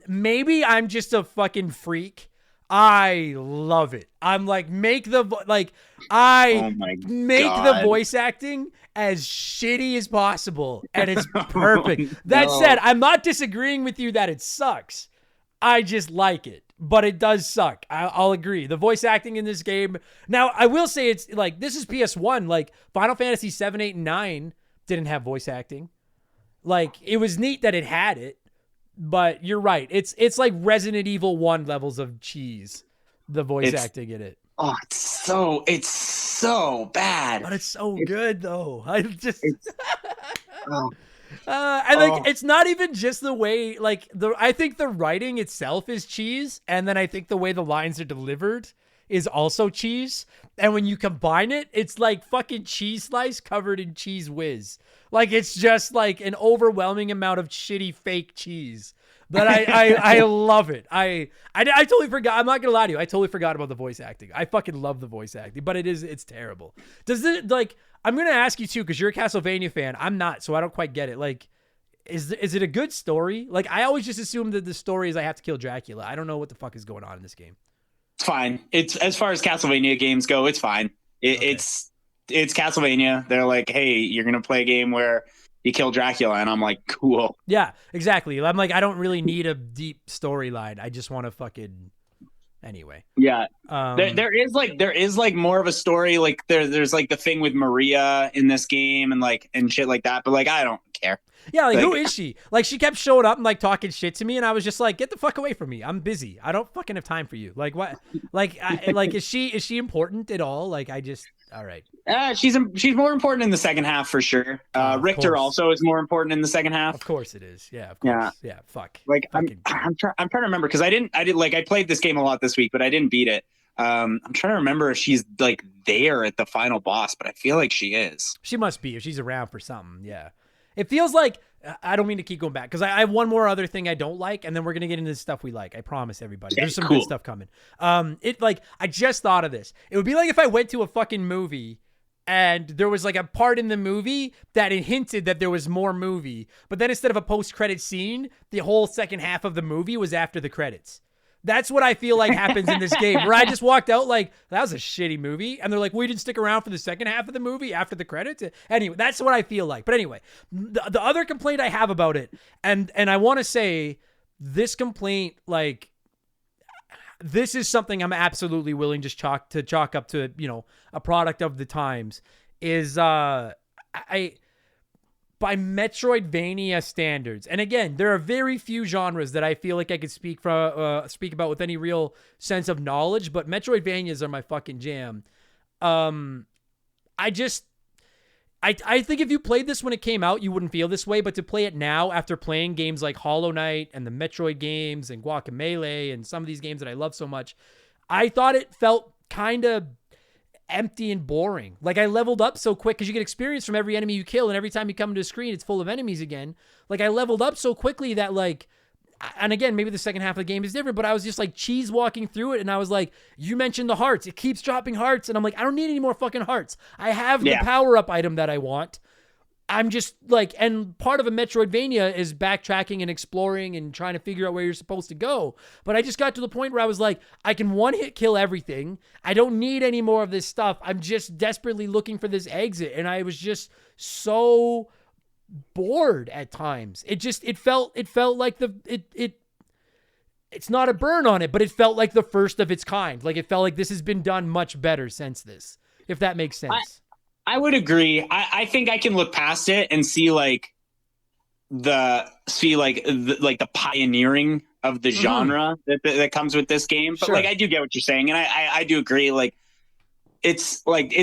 Maybe I'm just a fucking freak. I love it. I'm like, make the voice acting as shitty as possible, and it's perfect. That said, I'm not disagreeing with you that it sucks. I just like it. But it does suck. I'll agree. The voice acting in this game. Now, I will say it's like, this is PS1. Like, Final Fantasy 7, 8, and 9 didn't have voice acting. Like, it was neat that it had it. But you're right. It's like Resident Evil 1 levels of cheese. The voice acting in it. Oh, it's so bad. But it's so good, though. It's not even just the way, I think the writing itself is cheese, and then I think the way the lines are delivered is also cheese. And when you combine it, it's like fucking cheese slice covered in cheese whiz. Like, it's just like an overwhelming amount of shitty fake cheese. But I love it. I totally forgot. I'm not gonna lie to you. I totally forgot about the voice acting. I fucking love the voice acting, but it's terrible. Does it I'm going to ask you too, because you're a Castlevania fan. I'm not, so I don't quite get it. Like, is it a good story? Like, I always just assume that the story is I have to kill Dracula. I don't know what the fuck is going on in this game. It's fine. It's, as far as Castlevania games go, it's fine. It's Castlevania. They're like, hey, you're going to play a game where you kill Dracula, and I'm like, cool. Yeah, exactly. I'm like, I don't really need a deep storyline. I just want to fucking... Anyway, yeah, there is more of a story. Like there's like the thing with Maria in this game and shit like that. But like, I don't care. Yeah, like who is she? Like, she kept showing up and like talking shit to me, and I was just like, get the fuck away from me. I'm busy. I don't fucking have time for you. Like what? Like is she important at all? Like all right. She's more important in the second half for sure. Richter also is more important in the second half. Of course it is. Yeah, of course. Yeah, fuck. Like I'm trying to remember because I played this game a lot this week, but I didn't beat it. I'm trying to remember if she's like there at the final boss, but I feel like she is. She must be if she's around for something. Yeah. It feels like, I don't mean to keep going back because I have one more other thing I don't like, and then we're gonna get into the stuff we like. I promise everybody. There's some good stuff coming. I just thought of this. It would be like if I went to a fucking movie and there was like a part in the movie that it hinted that there was more movie, but then instead of a post-credit scene, the whole second half of the movie was after the credits. That's what I feel like happens in this game, where I just walked out like, that was a shitty movie. And they're like, we didn't stick around for the second half of the movie after the credits. Anyway, that's what I feel like. But anyway, the other complaint I have about it, and I want to say this complaint, like, this is something I'm absolutely willing to chalk up to, a product of the times, is by Metroidvania standards. And again, there are very few genres that I feel like I could speak about with any real sense of knowledge, but Metroidvanias are my fucking jam. I think if you played this when it came out, you wouldn't feel this way, but to play it now after playing games like Hollow Knight and the Metroid games and Guacamelee and some of these games that I love so much, I thought it felt kind of empty and boring. Like, I leveled up so quick because you get experience from every enemy you kill, and every time you come to a screen, it's full of enemies again. Like, I leveled up so quickly that, like, and again, maybe the second half of the game is different, but I was just like cheese walking through it, and I was like, you mentioned the hearts. It keeps dropping hearts, and I'm like, I don't need any more fucking hearts. I have the power-up item that I want. I'm just like, and part of a Metroidvania is backtracking and exploring and trying to figure out where you're supposed to go. But I just got to the point where I was like, I can one-hit kill everything. I don't need any more of this stuff. I'm just desperately looking for this exit. And I was just so bored at times. It felt like it's not a burn on it, but it felt like the first of its kind. Like, it felt like this has been done much better since this, if that makes sense. I would agree. I think I can look past it and see the pioneering of the genre that comes with this game. But like, I do get what you're saying, and I do agree. Like, it's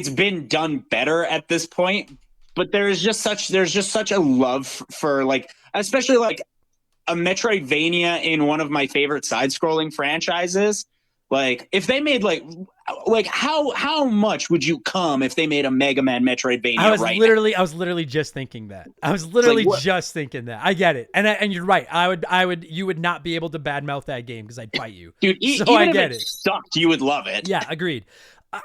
been done better at this point. But there's just such a love for, like, especially like a Metroidvania in one of my favorite side-scrolling franchises. Like, if they made like how much would you come if they made a Mega Man Metroidvania? I was literally just thinking that. Just thinking that. I get it, and you're right. You would not be able to badmouth that game because I'd fight you, dude. So even I if get it sucked, you would love it. Yeah, agreed.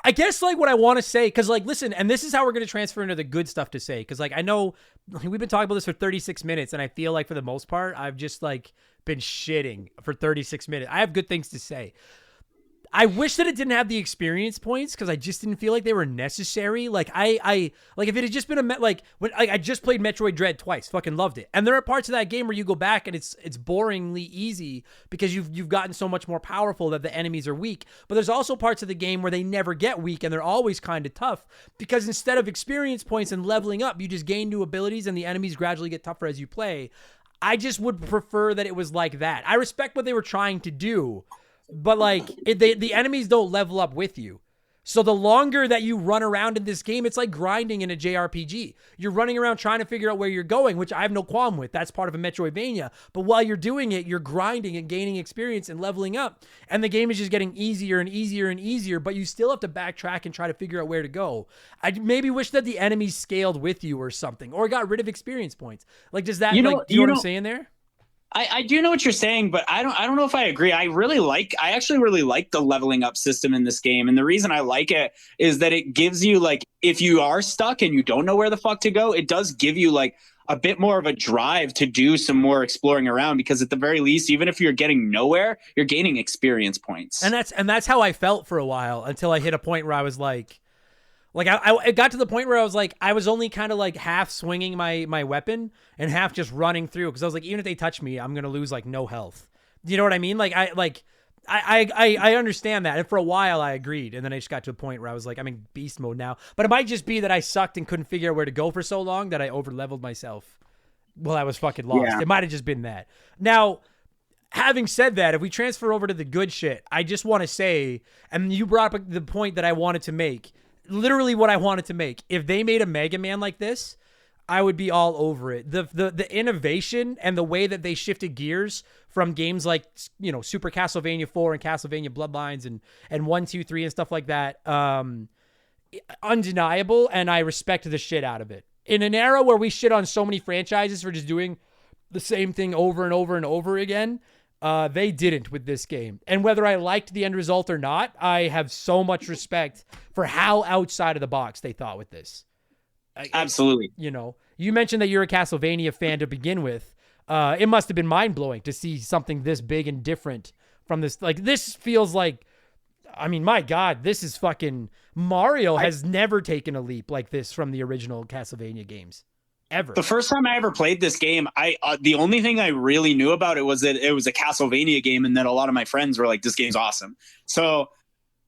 I guess, like, what I want to say, because, like, listen, and this is how we're going to transfer into the good stuff to say, because, like, I know we've been talking about this for 36 minutes, and I feel like for the most part, I've just, like, been shitting for 36 minutes. I have good things to say. I wish that it didn't have the experience points because I just didn't feel like they were necessary. Like, I like, if it had just been I just played Metroid Dread twice, fucking loved it. And there are parts of that game where you go back and it's boringly easy because you've gotten so much more powerful that the enemies are weak. But there's also parts of the game where they never get weak and they're always kind of tough because instead of experience points and leveling up, you just gain new abilities and the enemies gradually get tougher as you play. I just would prefer that it was like that. I respect what they were trying to do. But, like, the enemies don't level up with you. So the longer that you run around in this game, it's like grinding in a JRPG. You're running around trying to figure out where you're going, which I have no qualm with. That's part of a Metroidvania. But while you're doing it, you're grinding and gaining experience and leveling up. And the game is just getting easier and easier and easier, but you still have to backtrack and try to figure out where to go. I maybe wish that the enemies scaled with you or something, or got rid of experience points. Like, does that, do you know what I'm saying there? I do know what you're saying, but I don't know if I agree. I actually really like the leveling up system in this game. And the reason I like it is that it gives you, like, if you are stuck and you don't know where the fuck to go, it does give you, like, a bit more of a drive to do some more exploring around, because at the very least, even if you're getting nowhere, you're gaining experience points. And that's how I felt for a while until I hit a point where I was like, I got to the point where I was like, I was only kind of like half swinging my weapon and half just running through. Cause I was like, even if they touch me, I'm going to lose like no health. You know what I mean? Like, I understand that. And for a while I agreed. And then I just got to a point where I was like, I'm in beast mode now, but it might just be that I sucked and couldn't figure out where to go for so long that I over leveled myself while I was fucking lost. Yeah. It might've just been that. Now, having said that, if we transfer over to the good shit, I just want to say, and you brought up the point that I wanted to make, literally what I wanted to make. If they made a Mega Man like this, I would be all over it. The innovation and the way that they shifted gears from games like, Super Castlevania 4 and Castlevania Bloodlines and 1, 2, 3 and stuff like that, undeniable, and I respect the shit out of it. In an era where we shit on so many franchises for just doing the same thing over and over and over again, they didn't with this game. And whether I liked the end result or not, I have so much respect for how outside of the box they thought with this. Absolutely. You mentioned that you're a Castlevania fan to begin with. It must have been mind-blowing to see something this big and different from this. Like, this feels like, I mean, my God, this is fucking Mario has never taken a leap like this from the original Castlevania games. Ever. The first time I ever played this game, the only thing I really knew about it was that it was a Castlevania game, and that a lot of my friends were like, "This game's awesome." So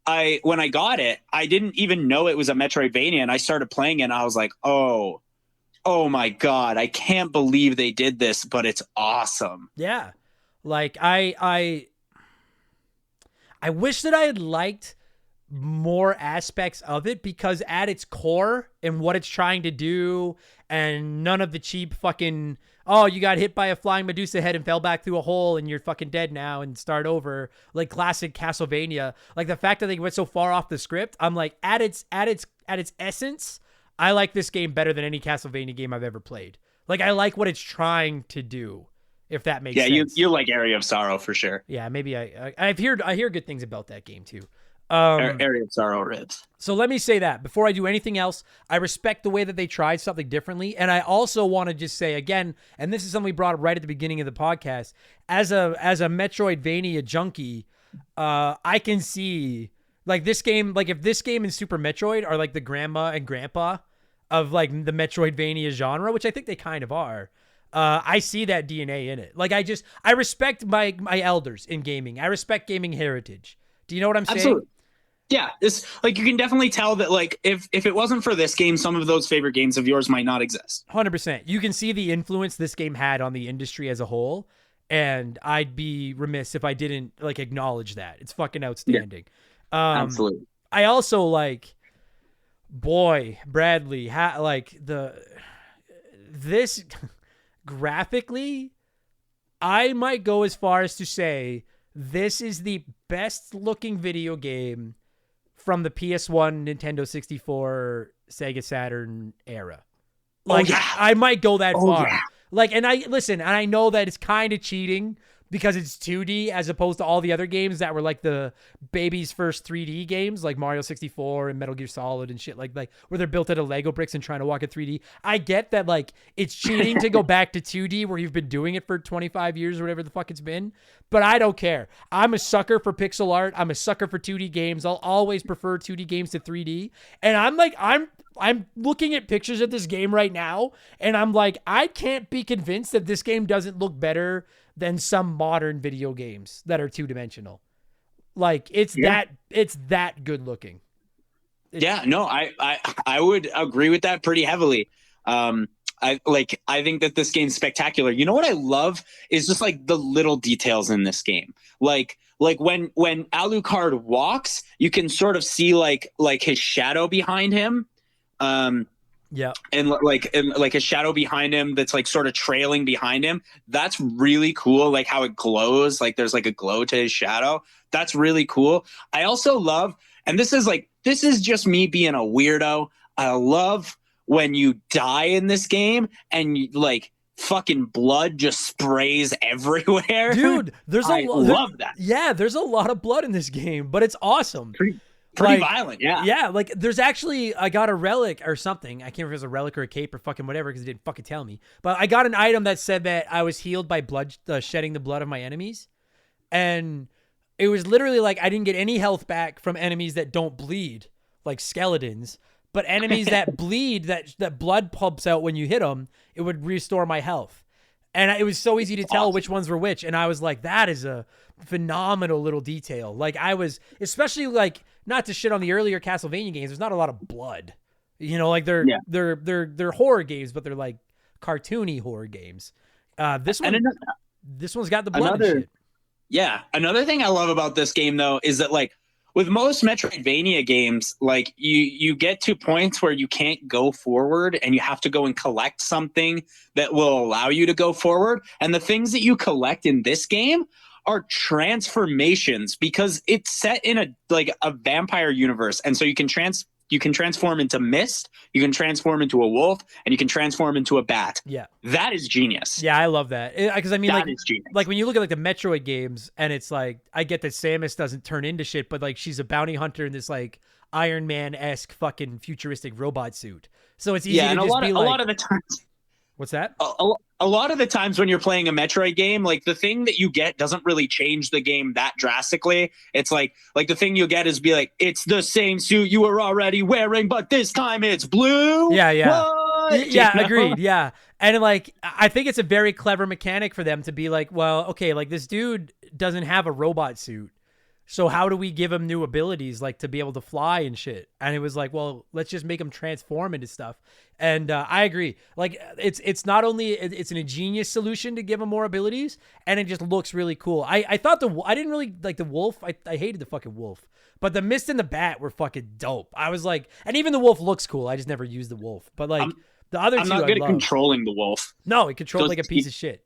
when I got it, I didn't even know it was a Metroidvania, and I started playing it, and I was like, "Oh my God, I can't believe they did this, but it's awesome." Yeah, like I wish that I had liked more aspects of it, because at its core and what it's trying to do, and none of the cheap fucking, oh, you got hit by a flying Medusa head and fell back through a hole and you're fucking dead now and start over, like classic Castlevania. Like, the fact that they went so far off the script, I'm like, at its essence, I like this game better than any Castlevania game I've ever played. Like, I like what it's trying to do, if that makes sense. Yeah, you like Area of Sorrow for sure. Yeah, maybe I hear good things about that game too. Area of Sorrow ribs. So let me say that before I do anything else, I respect the way that they tried something differently. And I also want to just say again, and this is something we brought up right at the beginning of the podcast, as a Metroidvania junkie, I can see like this game, like if this game and Super Metroid are like the grandma and grandpa of like the Metroidvania genre, which I think they kind of are. I see that DNA in it. Like, I respect my elders in gaming. I respect gaming heritage. Do you know what I'm saying? Absolutely. Yeah, it's like you can definitely tell that like if it wasn't for this game, some of those favorite games of yours might not exist. 100%. You can see the influence this game had on the industry as a whole, and I'd be remiss if I didn't like acknowledge that. It's fucking outstanding. Yeah, absolutely. I also like, boy, Bradley, this graphically, I might go as far as to say this is the best looking video game from the PS1, Nintendo 64, Sega Saturn era. Like, I might go that far. Yeah. Like, and I know that it's kind of cheating because it's 2D as opposed to all the other games that were like the baby's first 3D games, like Mario 64 and Metal Gear Solid and shit like where they're built out of Lego bricks and trying to walk at 3D. I get that, like, it's cheating to go back to 2D where you've been doing it for 25 years or whatever the fuck it's been, but I don't care. I'm a sucker for pixel art. I'm a sucker for 2D games. I'll always prefer 2D games to 3D. And I'm looking at pictures of this game right now, and I'm like, I can't be convinced that this game doesn't look better than some modern video games that are two-dimensional. Like, it's that good looking. I would agree with that pretty heavily. I think that this game's spectacular. You know what I love is just like the little details in this game. Like when Alucard walks, you can sort of see like his shadow behind him. Yeah. And his shadow behind him that's like sort of trailing behind him. That's really cool. Like how it glows, like there's like a glow to his shadow. That's really cool. I also love, and this is just me being a weirdo. I love when you die in this game and you, like, fucking blood just sprays everywhere. Dude, I love that. Yeah, there's a lot of blood in this game, but it's awesome. Pretty violent, yeah. Yeah, like there's actually, I got a relic or something. I can't remember if it was a relic or a cape or fucking whatever because it didn't fucking tell me. But I got an item that said that I was healed by blood, shedding the blood of my enemies. And it was literally like I didn't get any health back from enemies that don't bleed, like skeletons. But enemies that bleed, that blood pumps out when you hit them, it would restore my health. And it was so easy to tell which ones were which. And I was like, that is a phenomenal little detail. Like I was, especially like, not to shit on the earlier Castlevania games, there's not a lot of blood. You know, like they're horror games, but they're like cartoony horror games. This one's got the blood and shit. Yeah. Another thing I love about this game though is that like with most Metroidvania games, like you get to points where you can't go forward and you have to go and collect something that will allow you to go forward. And the things that you collect in this game are transformations because it's set in a vampire universe. And so you can transform into mist, you can transform into a wolf, and you can transform into a bat. Yeah. That is genius. Yeah, I love that. Because I mean, that is genius. Like when you look at like the Metroid games and it's like, I get that Samus doesn't turn into shit, but like she's a bounty hunter in this like Iron Man-esque fucking futuristic robot suit. So it's easy to just be like... a lot of the times... What's that? a lot of the times when you're playing a Metroid game, like the thing that you get doesn't really change the game that drastically. It's like the thing you'll get is be like, it's the same suit you were already wearing, but this time it's blue. Yeah, yeah. What? Yeah, You know? agreed. Yeah. And like, I think it's a very clever mechanic for them to be like, well, okay, like this dude doesn't have a robot suit. So how do we give him new abilities, like to be able to fly and shit? And it was like, well, let's just make him transform into stuff. And I agree. Like it's not only it's an ingenious solution to give him more abilities, and it just looks really cool. I thought I didn't really like the wolf. I hated the fucking wolf, but the mist and the bat were fucking dope. I was like, and even the wolf looks cool. I just never used the wolf. But like the other two, I'm not good at controlling the wolf. No, it controlled like a piece of shit.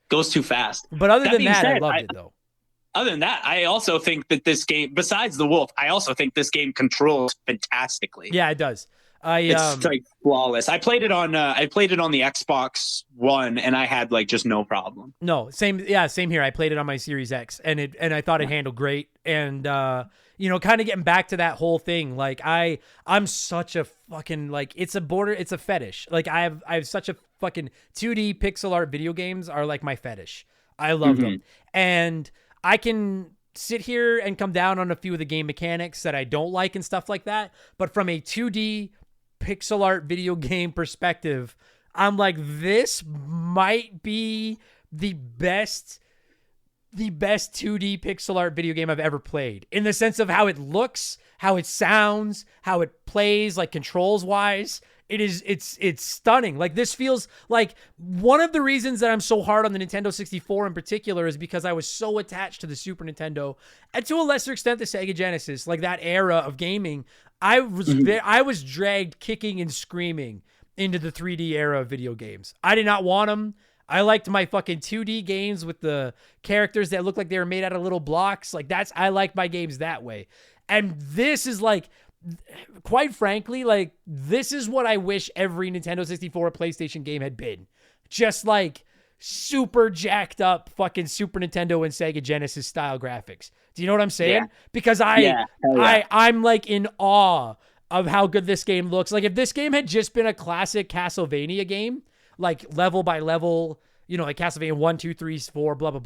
Goes too fast. But other than being that, I said, loved it though. Other than that, I also think that this game, besides the wolf, I also think this game controls fantastically. Yeah, it does. It's like flawless. I played it on the Xbox One, and I had like just no problem. No, same here. I played it on my Series X, and I thought it handled great. And you know, kind of getting back to that whole thing, like I'm such a fucking like it's a fetish. Like I have such a fucking 2D pixel art video games are like my fetish. I love them, and I can sit here and come down on a few of the game mechanics that I don't like and stuff like that. But from a 2D pixel art video game perspective, I'm like, this might be the best 2D pixel art video game I've ever played, in the sense of how it looks, how it sounds, how it plays, like controls wise. It's stunning. Like this feels like one of the reasons that I'm so hard on the Nintendo 64 in particular is because I was so attached to the Super Nintendo, and to a lesser extent the Sega Genesis, like that era of gaming. I was dragged kicking and screaming into the 3D era of video games. I did not want them. I liked my fucking 2D games with the characters that looked like they were made out of little blocks. Like I like my games that way. And this is like, quite frankly, like this is what I wish every Nintendo 64 or PlayStation game had been. Just like super jacked up fucking Super Nintendo and Sega Genesis style graphics. Do you know what I'm saying? Yeah. Because I'm like in awe of how good this game looks. Like if this game had just been a classic Castlevania game, like level by level, you know, like Castlevania 1, 2, 3, 4, blah, blah,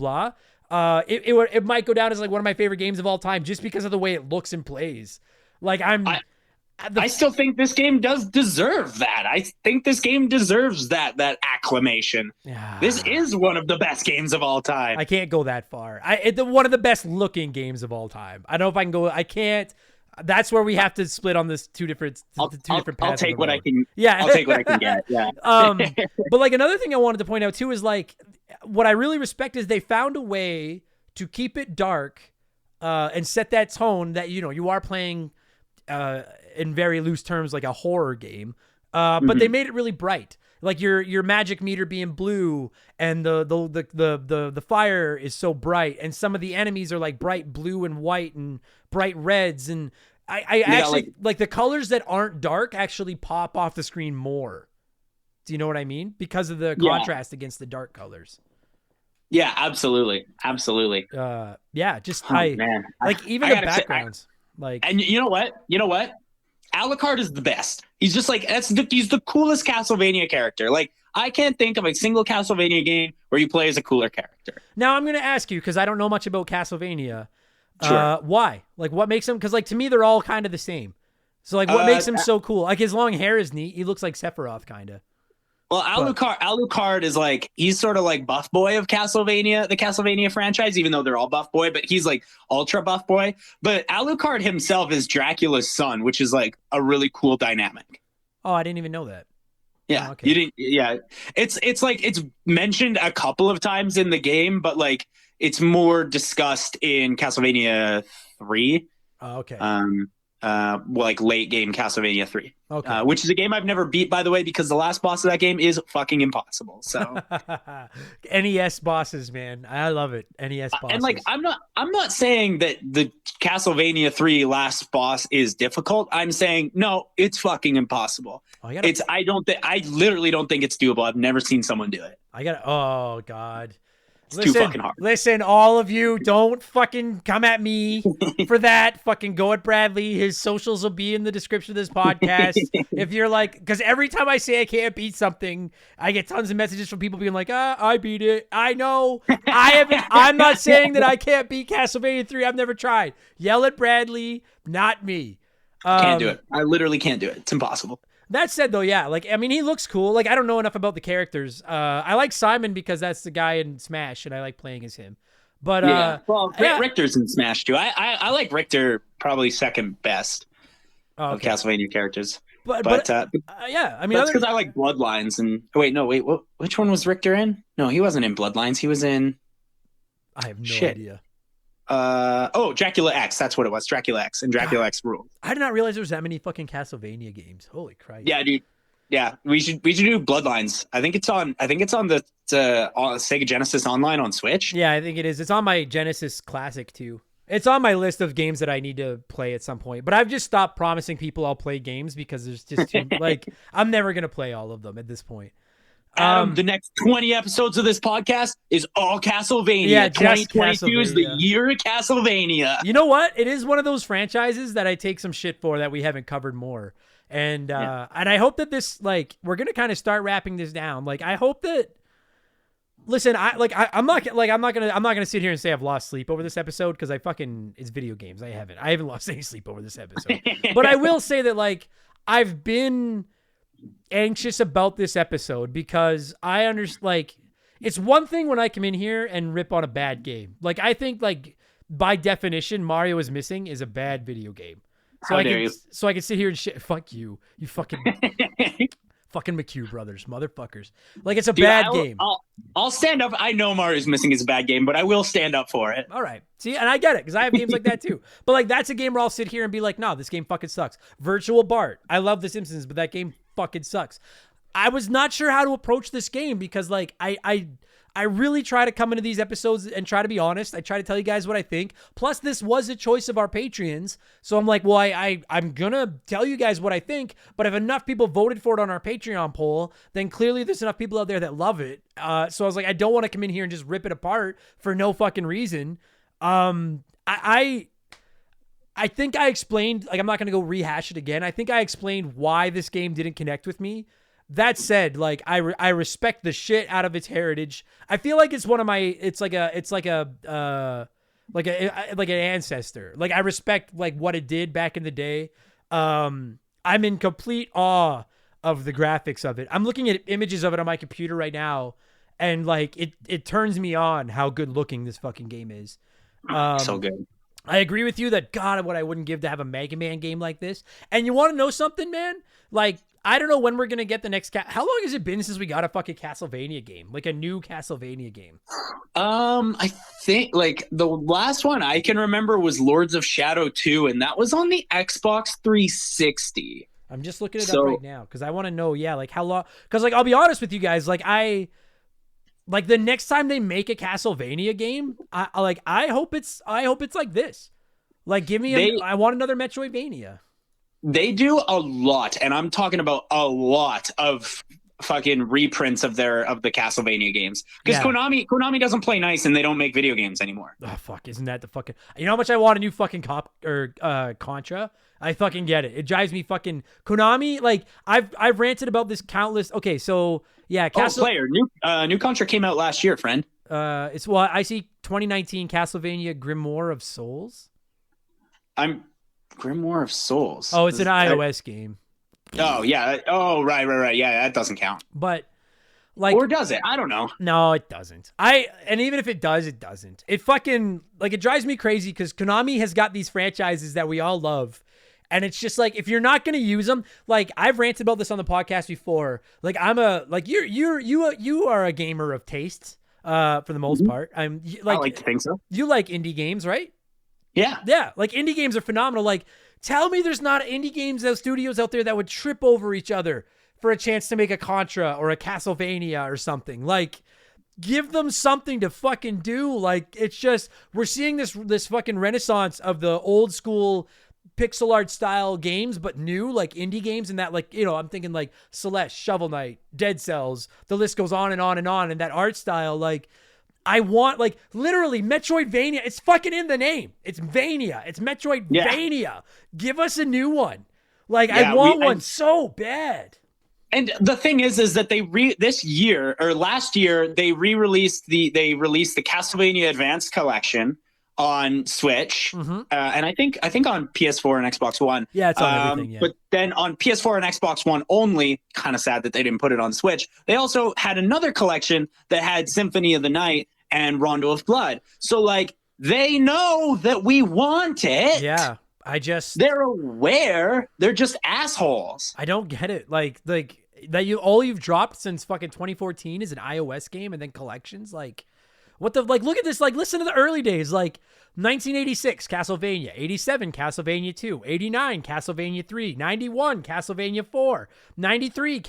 blah. It might go down as like one of my favorite games of all time just because of the way it looks and plays. Like I still think this game does deserve that. I think this game deserves that acclamation. Yeah. This is one of the best games of all time. I can't go that far. One of the best looking games of all time. I don't know if I can go. I can't. That's where we have to split on this two different paths. I'll take what I can. Yeah, I'll take what I can get. Yeah. But like another thing I wanted to point out too is like what I really respect is they found a way to keep it dark, and set that tone that you are playing, in very loose terms, like a horror game. But they made it really bright. Like your magic meter being blue, and the fire is so bright, and some of the enemies are like bright blue and white and bright reds, and I actually like the colors that aren't dark actually pop off the screen more. Do you know what I mean? Because of the contrast against the dark colors. Yeah, absolutely. Yeah, just man. like even the backgrounds. And you know what? Alucard is the best. He's just like he's the coolest Castlevania character. Like I can't think of a single Castlevania game where you play as a cooler character. Now I'm going to ask you, because I don't know much about Castlevania. Sure. Why? Like what makes him? Because like to me they're all kind of the same. So like what makes him so cool? Like his long hair is neat. He looks like Sephiroth kind of. Well, Alucard is like, he's sort of like buff boy of Castlevania, the Castlevania franchise, even though they're all buff boy, but he's like ultra buff boy. But Alucard himself is Dracula's son, which is like a really cool dynamic. Oh, I didn't even know that. Yeah, oh, okay. You didn't. Yeah, it's like it's mentioned a couple of times in the game, but like it's more discussed in Castlevania 3. Oh, okay. Like late game Castlevania 3. Okay. Which is a game I've never beat, by the way, because the last boss of that game is fucking impossible. So NES bosses, man, I love it. NES bosses. And like, I'm not saying that the Castlevania 3 last boss is difficult. I'm saying no, it's fucking impossible. I literally don't think it's doable. I've never seen someone do it. Oh God. It's too fucking hard. Listen, all of you, don't fucking come at me for that. Fucking go at Bradley. His socials will be in the description of this podcast. If you're like, because every time I say I can't beat something, I get tons of messages from people being like, I beat it. I know. I'm not saying that I can't beat Castlevania 3. I've never tried. Yell at Bradley, not me. Can't do it. I literally can't do it. It's impossible. That said, though, yeah, like, I mean, he looks cool. Like, I don't know enough about the characters. I like Simon because that's the guy in Smash, and I like playing as him. But Richter's in Smash too. I like Richter probably second best of Castlevania characters. But yeah, I mean, that's because I like Bloodlines. And which one was Richter in? No, he wasn't in Bloodlines. He was in. I have no idea. Dracula X. That's what it was. Dracula X and Dracula X ruled. I did not realize there was that many fucking Castlevania games. Holy Christ. Yeah, dude. Yeah, we should do Bloodlines. I think it's on the Sega Genesis Online on Switch. Yeah, I think it is. It's on my Genesis Classic too. It's on my list of games that I need to play at some point. But I've just stopped promising people I'll play games because there's just too, like, I'm never gonna play all of them at this point. The next 20 episodes of this podcast is all Castlevania. Yeah, 2022 is the year of Castlevania. You know what? It is one of those franchises that I take some shit for that we haven't covered more. And and I hope that this, like, we're gonna kind of start wrapping this down. Like, I hope that. Listen, I'm not gonna sit here and say I've lost sleep over this episode because it's video games. I haven't lost any sleep over this episode. But I will say that, like, I've been anxious about this episode because I understand, like, it's one thing when I come in here and rip on a bad game. Like, I think, like, by definition, Mario is Missing is a bad video game. So I can sit here and shit. Fuck you. You fucking fucking McHugh brothers, motherfuckers. Like, it's a bad game. I'll stand up. I know Mario's Missing is a bad game, but I will stand up for it. All right. See, and I get it because I have games like that too. But, like, that's a game where I'll sit here and be like, no, this game fucking sucks. Virtual Bart. I love The Simpsons, but that game fucking sucks. I was not sure how to approach this game because, like, I really try to come into these episodes and try to be honest. I try to tell you guys what I think. Plus, this was a choice of our Patreons. So I'm like, well, I'm going to tell you guys what I think. But if enough people voted for it on our Patreon poll, then clearly there's enough people out there that love it. So I was like, I don't want to come in here and just rip it apart for no fucking reason. I think I explained, like, I'm not going to go rehash it again. I think I explained why this game didn't connect with me. That said, like, I respect the shit out of its heritage. I feel like it's one of my, it's like an ancestor. Like, I respect, like, what it did back in the day. I'm in complete awe of the graphics of it. I'm looking at images of it on my computer right now, and, like, it turns me on how good looking this fucking game is. So good. I agree with you that, God, what I wouldn't give to have a Mega Man game like this. And you want to know something, man? Like, I don't know when we're going to get the next how long has it been since we got a fucking Castlevania game? Like, a new Castlevania game? I think, like, the last one I can remember was Lords of Shadow 2, and that was on the Xbox 360. I'm just looking it up right now because I want to know, like, how long. Because, like, I'll be honest with you guys, like, the next time they make a Castlevania game, I hope it's like this. Like, give me I want another Metroidvania. They do a lot, and I'm talking about a lot of fucking reprints of the Castlevania games. Because Konami doesn't play nice, and they don't make video games anymore. Oh, fuck, isn't that the fucking... You know how much I want a new fucking Contra? I fucking get it. It drives me fucking... Konami, like, I've ranted about this countless... Okay, so, yeah, new Contra came out last year, friend. I see 2019 Castlevania Grimoire of Souls. Grimoire of Souls. Oh, it's an iOS game. Oh, yeah. Oh, right. Yeah, that doesn't count. But, like... Or does it? I don't know. No, it doesn't. And even if it does, it doesn't. It fucking... Like, it drives me crazy because Konami has got these franchises that we all love. And it's just like, if you're not going to use them... Like, I've ranted about this on the podcast before. Like, you are a gamer of taste, for the most part. I like to think so. You like indie games, right? Yeah. Yeah, like, indie games are phenomenal. Like, tell me there's not indie games, those studios out there that would trip over each other for a chance to make a Contra or a Castlevania or something. Like, give them something to fucking do. Like, it's just, we're seeing this fucking renaissance of the old school pixel art style games, but new, like, indie games, and that, like, you know, I'm thinking like Celeste, Shovel Knight, Dead Cells, the list goes on and on and on, and that art style, like, I want, like, literally Metroidvania. It's fucking in the name. It's Vania. It's Metroidvania. Yeah. Give us a new one. Like, yeah, I want one so bad. And the thing is that they this year or last year they released the Castlevania Advanced Collection on Switch, and I think on PS4 and Xbox One. Yeah, it's on everything. Yeah. But then on PS4 and Xbox One only. Kind of sad that they didn't put it on Switch. They also had another collection that had Symphony of the Night and Rondo of Blood. So like they know that we want it. Yeah. They're aware. They're just assholes. I don't get it. Like that all you've dropped since fucking 2014 is an iOS game and then collections. Like, what the, like, look at this. Like, listen to the early days. Like 1986 Castlevania, 87 Castlevania 2, 89 Castlevania 3, 91 Castlevania 4, 93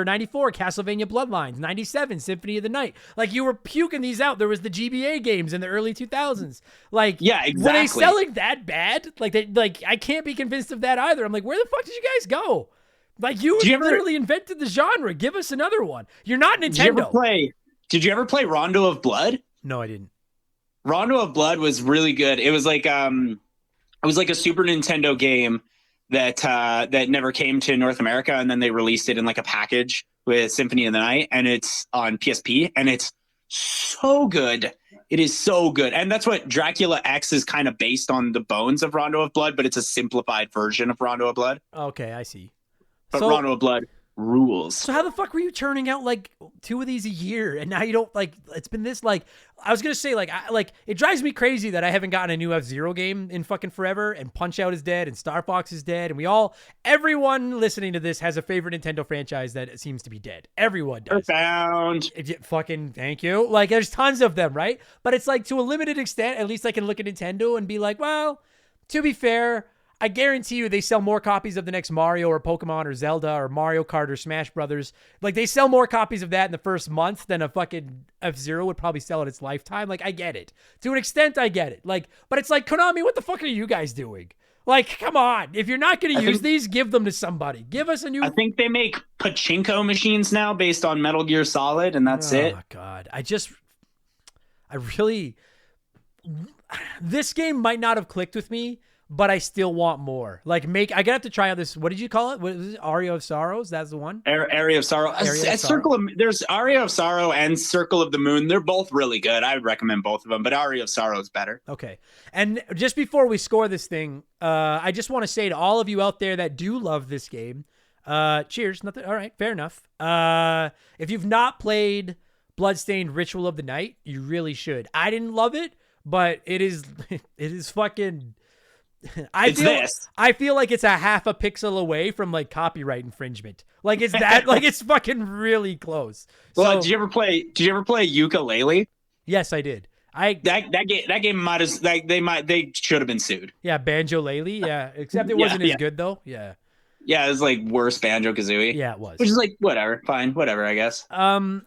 94 Castlevania Bloodlines, 97 Symphony of the Night. Like, you were puking these out. There was the GBA games in the early 2000s. Like, yeah, exactly. Were they selling that bad? Like I can't be convinced of that either. I'm like, where the fuck did you guys go? Like, you literally invented the genre. Give us another one. You're not Nintendo. Did you ever play Rondo of Blood? No, I didn't. Rondo of Blood was really good. It was like a Super Nintendo game that never came to North America, and then they released it in like a package with Symphony of the Night, and it's on PSP, and it's so good. It is so good. And that's what Dracula X is kind of based on, the bones of Rondo of Blood, but it's a simplified version of Rondo of Blood. Okay, I see. But Rondo of Blood rules. So how the fuck were you churning out like 2 of these a year, and now you don't, like, it's been this, like, I was gonna say, like, it drives me crazy that I haven't gotten a new F-Zero game in fucking forever, and Punch-Out is dead, and Star Fox is dead, and everyone listening to this has a favorite Nintendo franchise that seems to be dead. Everyone does. Earthbound. Fucking thank you. Like, there's tons of them, right? But it's like, to a limited extent, at least I can look at Nintendo and be like, well, to be fair, I guarantee you they sell more copies of the next Mario or Pokemon or Zelda or Mario Kart or Smash Brothers. Like, they sell more copies of that in the first month than a fucking F-Zero would probably sell in its lifetime. Like, I get it. To an extent, I get it. Like, but it's like, Konami, what the fuck are you guys doing? Like, come on. If you're not going to use these, give them to somebody. Give us a new... I think they make pachinko machines now based on Metal Gear Solid, and that's it. Oh, God. This game might not have clicked with me, but I still want more. Like, I gotta have to try out this. What did you call it? What is it? Aria of Sorrows? That's the one? Area of Sorrow. There's Aria of Sorrow and Circle of the Moon. They're both really good. I would recommend both of them, but Aria of Sorrow is better. Okay. And just before we score this thing, I just want to say to all of you out there that do love this game, cheers. Nothing. All right. Fair enough. If you've not played Bloodstained Ritual of the Night, you really should. I didn't love it, but it is fucking... I feel like it's a half a pixel away from like copyright infringement. Like, it's that like it's fucking really close. Well, did you ever play Ukulele? Yes, I did. That game they should have been sued. Yeah, Banjo-Lele. Yeah, except it wasn't as good though. Yeah. Yeah, it was like worse Banjo-Kazooie. Yeah, it was. Which is like whatever, fine, whatever, I guess.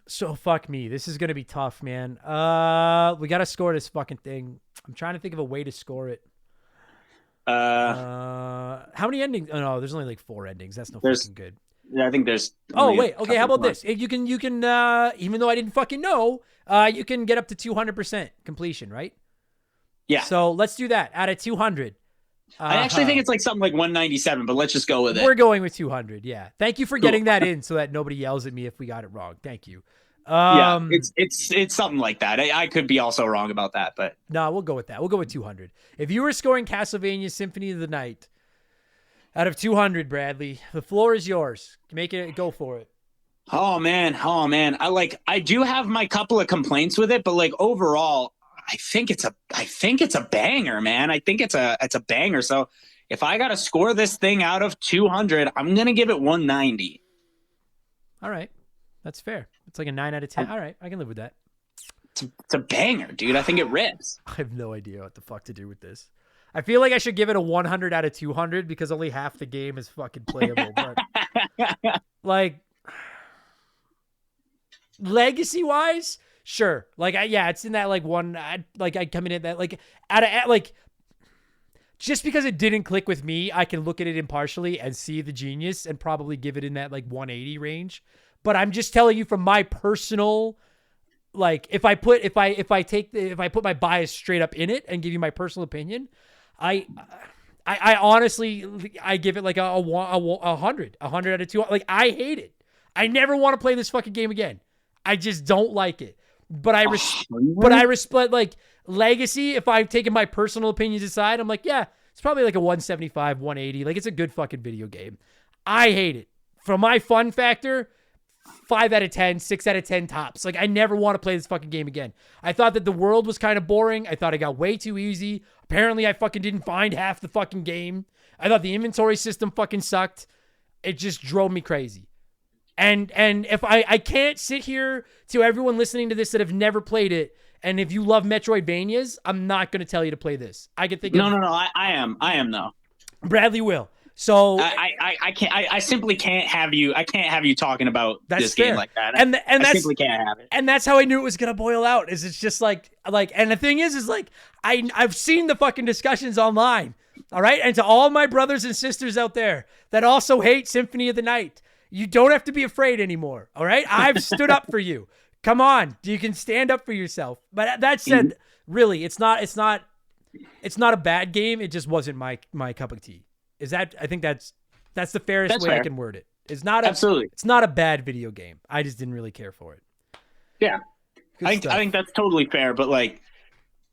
So fuck me. This is gonna be tough, man. We gotta score this fucking thing. I'm trying to think of a way to score it. How many endings? Oh no, there's only like 4 endings. That's fucking good. Yeah, I think there's. Oh wait, okay. How about this? You can even though I didn't fucking know, you can get up to 200% completion, right? Yeah. So let's do that out of 200. I actually think it's like something like 197, but let's just go with it. We're going with 200. Yeah. Thank you for getting that in so that nobody yells at me if we got it wrong. Thank you. Yeah, it's something like that. I could be also wrong about that, but no, we'll go with that. We'll go with 200. If you were scoring Castlevania Symphony of the Night out of 200, Bradley, the floor is yours. Go for it. Oh man. I do have my couple of complaints with it, but like overall, I think it's a banger, man. I think it's a banger. So if I got to score this thing out of 200, I'm going to give it 190. All right. That's fair. It's like a 9 out of 10. All right. I can live with that. It's a banger, dude. I think it rips. I have no idea what the fuck to do with this. I feel like I should give it a 100 out of 200 because only half the game is fucking playable. But like, legacy-wise, sure. Like, it's in that like one. I come in at that like like. Just because it didn't click with me, I can look at it impartially and see the genius and probably give it in that like 180 range. But I'm just telling you from my personal like if I put my bias straight up in it and give you my personal opinion, I honestly, I give it like a 100 out of 2. Like, I hate it. I never want to play this fucking game again. I just don't like it. But I respect like Legacy. If I've taken my personal opinions aside, I'm like, yeah, it's probably like a 175, 180. Like, it's a good fucking video game. I hate it. For my fun factor, 5 out of 10, 6 out of 10 tops. Like, I never want to play this fucking game again. I thought that the world was kind of boring. I thought it got way too easy. Apparently, I fucking didn't find half the fucking game. I thought the inventory system fucking sucked. It just drove me crazy. And if I can't sit here to everyone listening to this that have never played it, and if you love Metroidvanias, I'm not going to tell you to play this. I can think No, I am though. Bradley will. So I can't. I simply can't have you. I can't have you talking about this game like that. And I that's, simply can't have it. And that's how I knew it was gonna boil out. Is it's just like. And the thing is like I've seen the fucking discussions online. All right, and to all my brothers and sisters out there that also hate Symphony of the Night, you don't have to be afraid anymore. All right, I've stood up for you. Come on, you can stand up for yourself. But that said, really, it's not a bad game. It just wasn't my cup of tea. I think that's the fairest way fair. I can word it. Absolutely. It's not a bad video game. I just didn't really care for it. Yeah. I think that's totally fair, but like,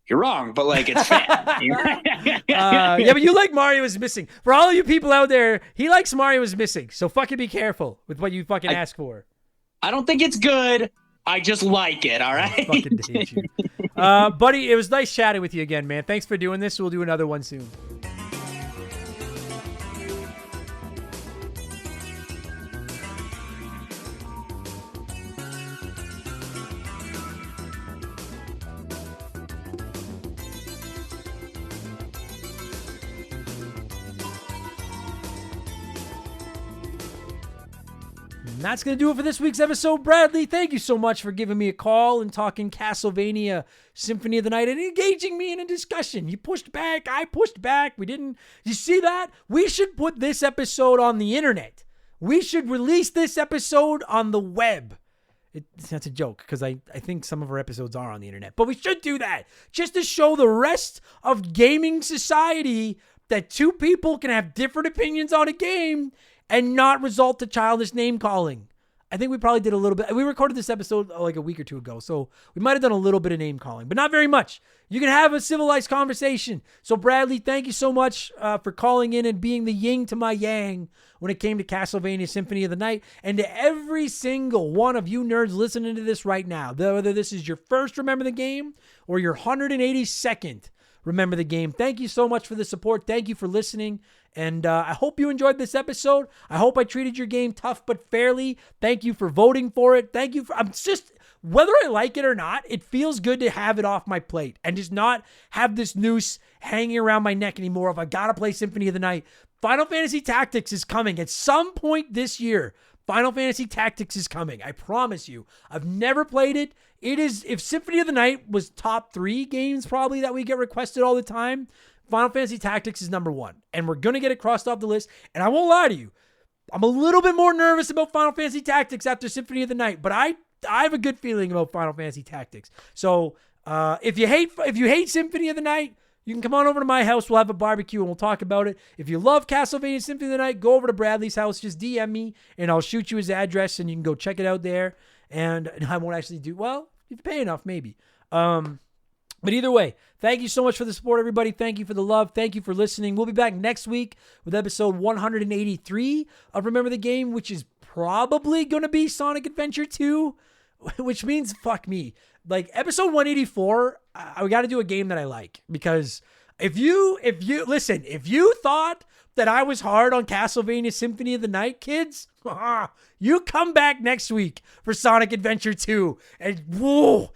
you're wrong, but like, it's fair. Yeah, but you like Mario is Missing. For all of you people out there, he likes Mario is Missing. So fucking be careful with what you fucking ask for. I don't think it's good. I just like it, all right? I fucking hate you. Buddy, it was nice chatting with you again, man. Thanks for doing this. We'll do another one soon. And that's going to do it for this week's episode. Bradley, thank you so much for giving me a call and talking Castlevania Symphony of the Night and engaging me in a discussion. You pushed back. I pushed back. We didn't. You see that? We should put this episode on the internet. We should release this episode on the web. That's a joke because I think some of our episodes are on the internet. But we should do that just to show the rest of gaming society that two people can have different opinions on a game and not result to childish name calling. I think we probably did a little bit. We recorded this episode like a week or two ago, so we might have done a little bit of name calling, but not very much. You can have a civilized conversation. So Bradley, thank you so much for calling in and being the yin to my yang when it came to Castlevania Symphony of the Night. And to every single one of you nerds listening to this right now, whether this is your first Remember the Game or your 182nd Remember the Game, thank you so much for the support. Thank you for listening. And I hope you enjoyed this episode. I hope I treated your game tough but fairly. Thank you for voting for it. Thank you for, whether I like it or not, it feels good to have it off my plate and just not have this noose hanging around my neck anymore if I gotta play Symphony of the Night. Final Fantasy Tactics is coming at some point this year. Final Fantasy Tactics is coming. I promise you. I've never played it. It is, if Symphony of the Night was top 3 games probably that we get requested all the time, Final Fantasy Tactics is number 1, and we're going to get it crossed off the list. And I won't lie to you, I'm a little bit more nervous about Final Fantasy Tactics after Symphony of the Night, but I have a good feeling about Final Fantasy Tactics. So if you hate Symphony of the Night, you can come on over to my house. We'll have a barbecue and we'll talk about it. If you love Castlevania Symphony of the Night, go over to Bradley's house. Just DM me, and I'll shoot you his address, and you can go check it out there. And I won't actually do well. If you pay enough, maybe. But either way, thank you so much for the support, everybody. Thank you for the love. Thank you for listening. We'll be back next week with episode 183 of Remember the Game, which is probably going to be Sonic Adventure 2, which means fuck me. Like episode 184, I got to do a game that I like, because if you thought that I was hard on Castlevania Symphony of the Night, kids, you come back next week for Sonic Adventure 2. And whoa,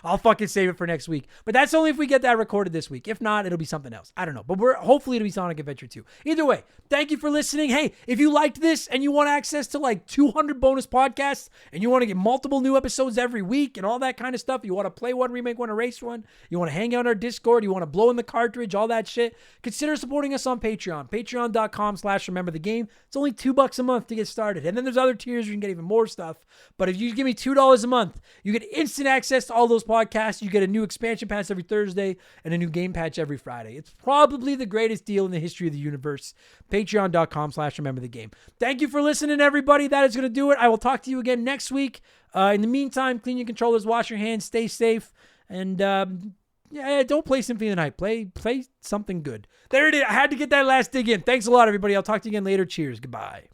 I'll fucking save it for next week. But that's only if we get that recorded this week. If not, it'll be something else. I don't know. But hopefully it'll be Sonic Adventure 2. Either way, thank you for listening. Hey, if you liked this and you want access to like 200 bonus podcasts and you want to get multiple new episodes every week and all that kind of stuff, you want to play one, remake one, erase one, you want to hang out on our Discord, you want to blow in the cartridge, all that shit, consider supporting us on Patreon. Patreon.com/rememberthegame. It's only $2 $2 a month to get started. And then there's other tiers where you can get even more stuff. But if you give me $2 a month, you get instant access to all those podcasts. You get a new expansion pass every Thursday and a new game patch every Friday. It's probably the greatest deal in the history of the universe. Patreon.com/rememberthegame. Thank you for listening, everybody. That is going to do it. I will talk to you again next week. In the meantime, clean your controllers, wash your hands, stay safe, and don't play Symphony of the Night. Play something good. There it is. I had to get that last dig in. Thanks a lot, everybody. I'll talk to you again later. Cheers. Goodbye.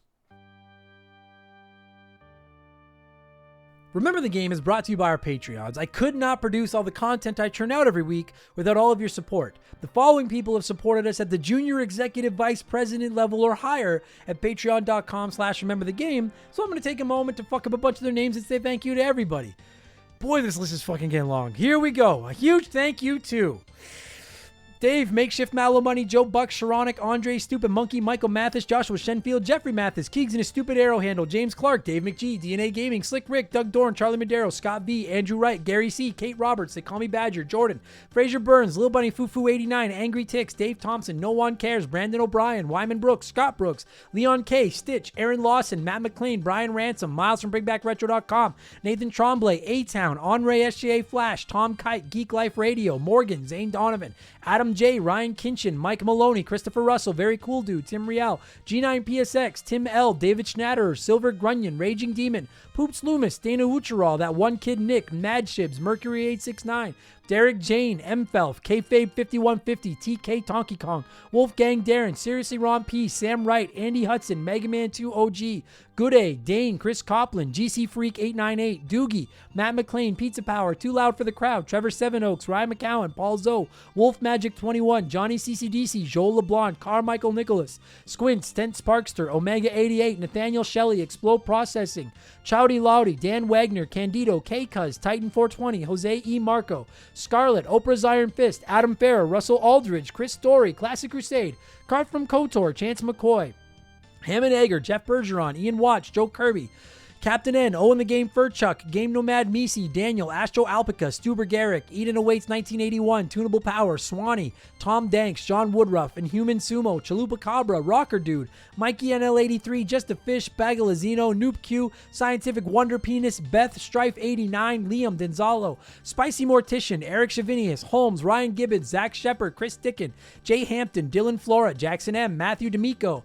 Remember the Game is brought to you by our Patreons. I could not produce all the content I churn out every week without all of your support. The following people have supported us at the junior executive vice president level or higher at patreon.com/rememberthegame. So I'm going to take a moment to fuck up a bunch of their names and say thank you to everybody. Boy, this list is fucking getting long. Here we go. A huge thank you to Dave, Makeshift Mallow Money, Joe Buck, Sharonic, Andre, Stupid Monkey, Michael Mathis, Joshua Shenfield, Jeffrey Mathis, Keegs and his Stupid Arrow Handle, James Clark, Dave McGee, DNA Gaming, Slick Rick, Doug Dorn, Charlie Madero, Scott V, Andrew Wright, Gary C, Kate Roberts, They Call Me Badger, Jordan, Fraser Burns, Lil Bunny Fufu 89, Angry Ticks, Dave Thompson, No One Cares, Brandon O'Brien, Wyman Brooks, Scott Brooks, Leon K, Stitch, Aaron Lawson, Matt McLean, Brian Ransom, Miles from BringBackRetro.com, Nathan Tremblay, A-Town, Andre SGA Flash, Tom Kite, Geek Life Radio, Morgan, Zane Donovan, Adam J, Ryan Kinchin, Mike Maloney, Christopher Russell, Very Cool Dude, Tim Rial, G9PSX, Tim L, David Schnatter, Silver Grunion, Raging Demon, Poops Loomis, Dana Ucharal, That One Kid Nick, Mad Shibs, Mercury 869, Derek Jane, M Felf, Kayfabe 5150, TK Tonky Kong, Wolfgang Darren, Seriously Ron P, Sam Wright, Andy Hudson, Mega Man 2 OG, Good A, Dane, Chris Copland, GC Freak 898, Doogie, Matt McLean, Pizza Power, Too Loud for the Crowd, Trevor Seven Oaks, Ryan McCowan, Paul Zoe, Wolf Magic 21, Johnny CCDC, Joel LeBlanc, Carmichael Nicholas, Squints, Tent Sparkster, Omega 88, Nathaniel Shelley, Explode Processing, Chowdy Lowdy, Dan Wagner, Candido, K-Cuz, Titan 420, Jose E. Marco, Scarlett, Oprah's Iron Fist, Adam Farrer, Russell Aldridge, Chris Story, Classic Crusade, Cart from KOTOR, Chance McCoy, Hammond Egger, Jeff Bergeron, Ian Watch, Joe Kirby, Captain N, Owen the Game Furchuck, Game Nomad Misi, Daniel, Astro Alpaca, Stuber Garrick, Eden Awaits 1981, Tunable Power, Swanee, Tom Danks, John Woodruff, Inhuman Sumo, Chalupa Cabra, Rocker Dude, Mikey NL83, Just a Fish, Bagalazino, Noob Q, Scientific Wonder Penis, Beth, Strife 89, Liam Denzalo, Spicy Mortician, Eric Shavinius, Holmes, Ryan Gibbons, Zach Shepard, Chris Dickin, Jay Hampton, Dylan Flora, Jackson M, Matthew D'Amico,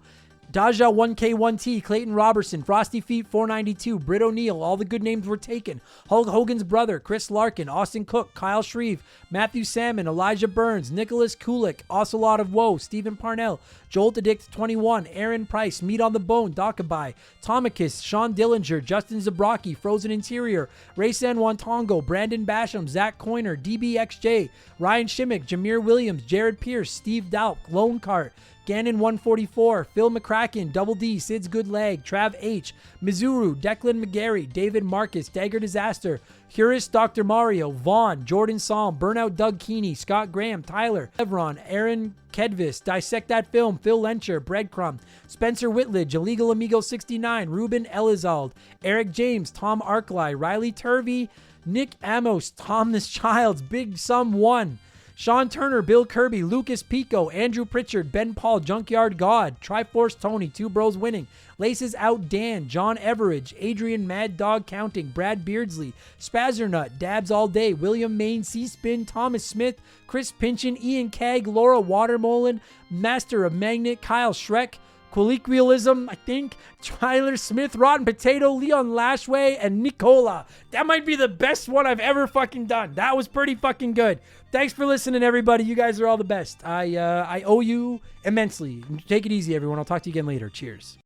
Daja 1K1T, Clayton Robertson, Frosty Feet 492, Britt O'Neill, all the good names were taken. Hulk Hogan's brother, Chris Larkin, Austin Cook, Kyle Shreve, Matthew Salmon, Elijah Burns, Nicholas Kulik, Ocelot of Woe, Stephen Parnell, Joel Addict 21, Aaron Price, Meat on the Bone, Dakabai, Tomicus, Sean Dillinger, Justin Zabrocki, Frozen Interior, Ray San Wantongo, Brandon Basham, Zach Coiner, DBXJ, Ryan Shimmick, Jameer Williams, Jared Pierce, Steve Dalk, Lone Cart, Gannon 144, Phil McCracken, Double D, Sid's Good Leg, Trav H, Mizuru, Declan McGarry, David Marcus, Dagger Disaster, Hurist Dr. Mario, Vaughn, Jordan Psalm, Burnout Doug Keeney, Scott Graham, Tyler, Evron, Aaron Kedvis, Dissect That Film, Phil Lencher, Breadcrumb, Spencer Whitledge, Illegal Amigo 69, Ruben Elizald, Eric James, Tom Arkley, Riley Turvey, Nick Amos, Tom This Childs, Big Sum 1, Sean Turner, Bill Kirby, Lucas Pico, Andrew Pritchard, Ben Paul, Junkyard God, Triforce Tony, Two Bros Winning, Laces Out Dan, John Everidge, Adrian Mad Dog Counting, Brad Beardsley, Spazzernut, Dabs All Day, William Main, C-Spin, Thomas Smith, Chris Pinchin, Ian Keg, Laura Watermolin, Master of Magnet, Kyle Shrek, Colloquialism, I think, Tyler Smith, Rotten Potato, Leon Lashway, and Nicola. That might be the best one I've ever fucking done. That was pretty fucking good. Thanks for listening, everybody. You guys are all the best. I owe you immensely. Take it easy, everyone. I'll talk to you again later. Cheers.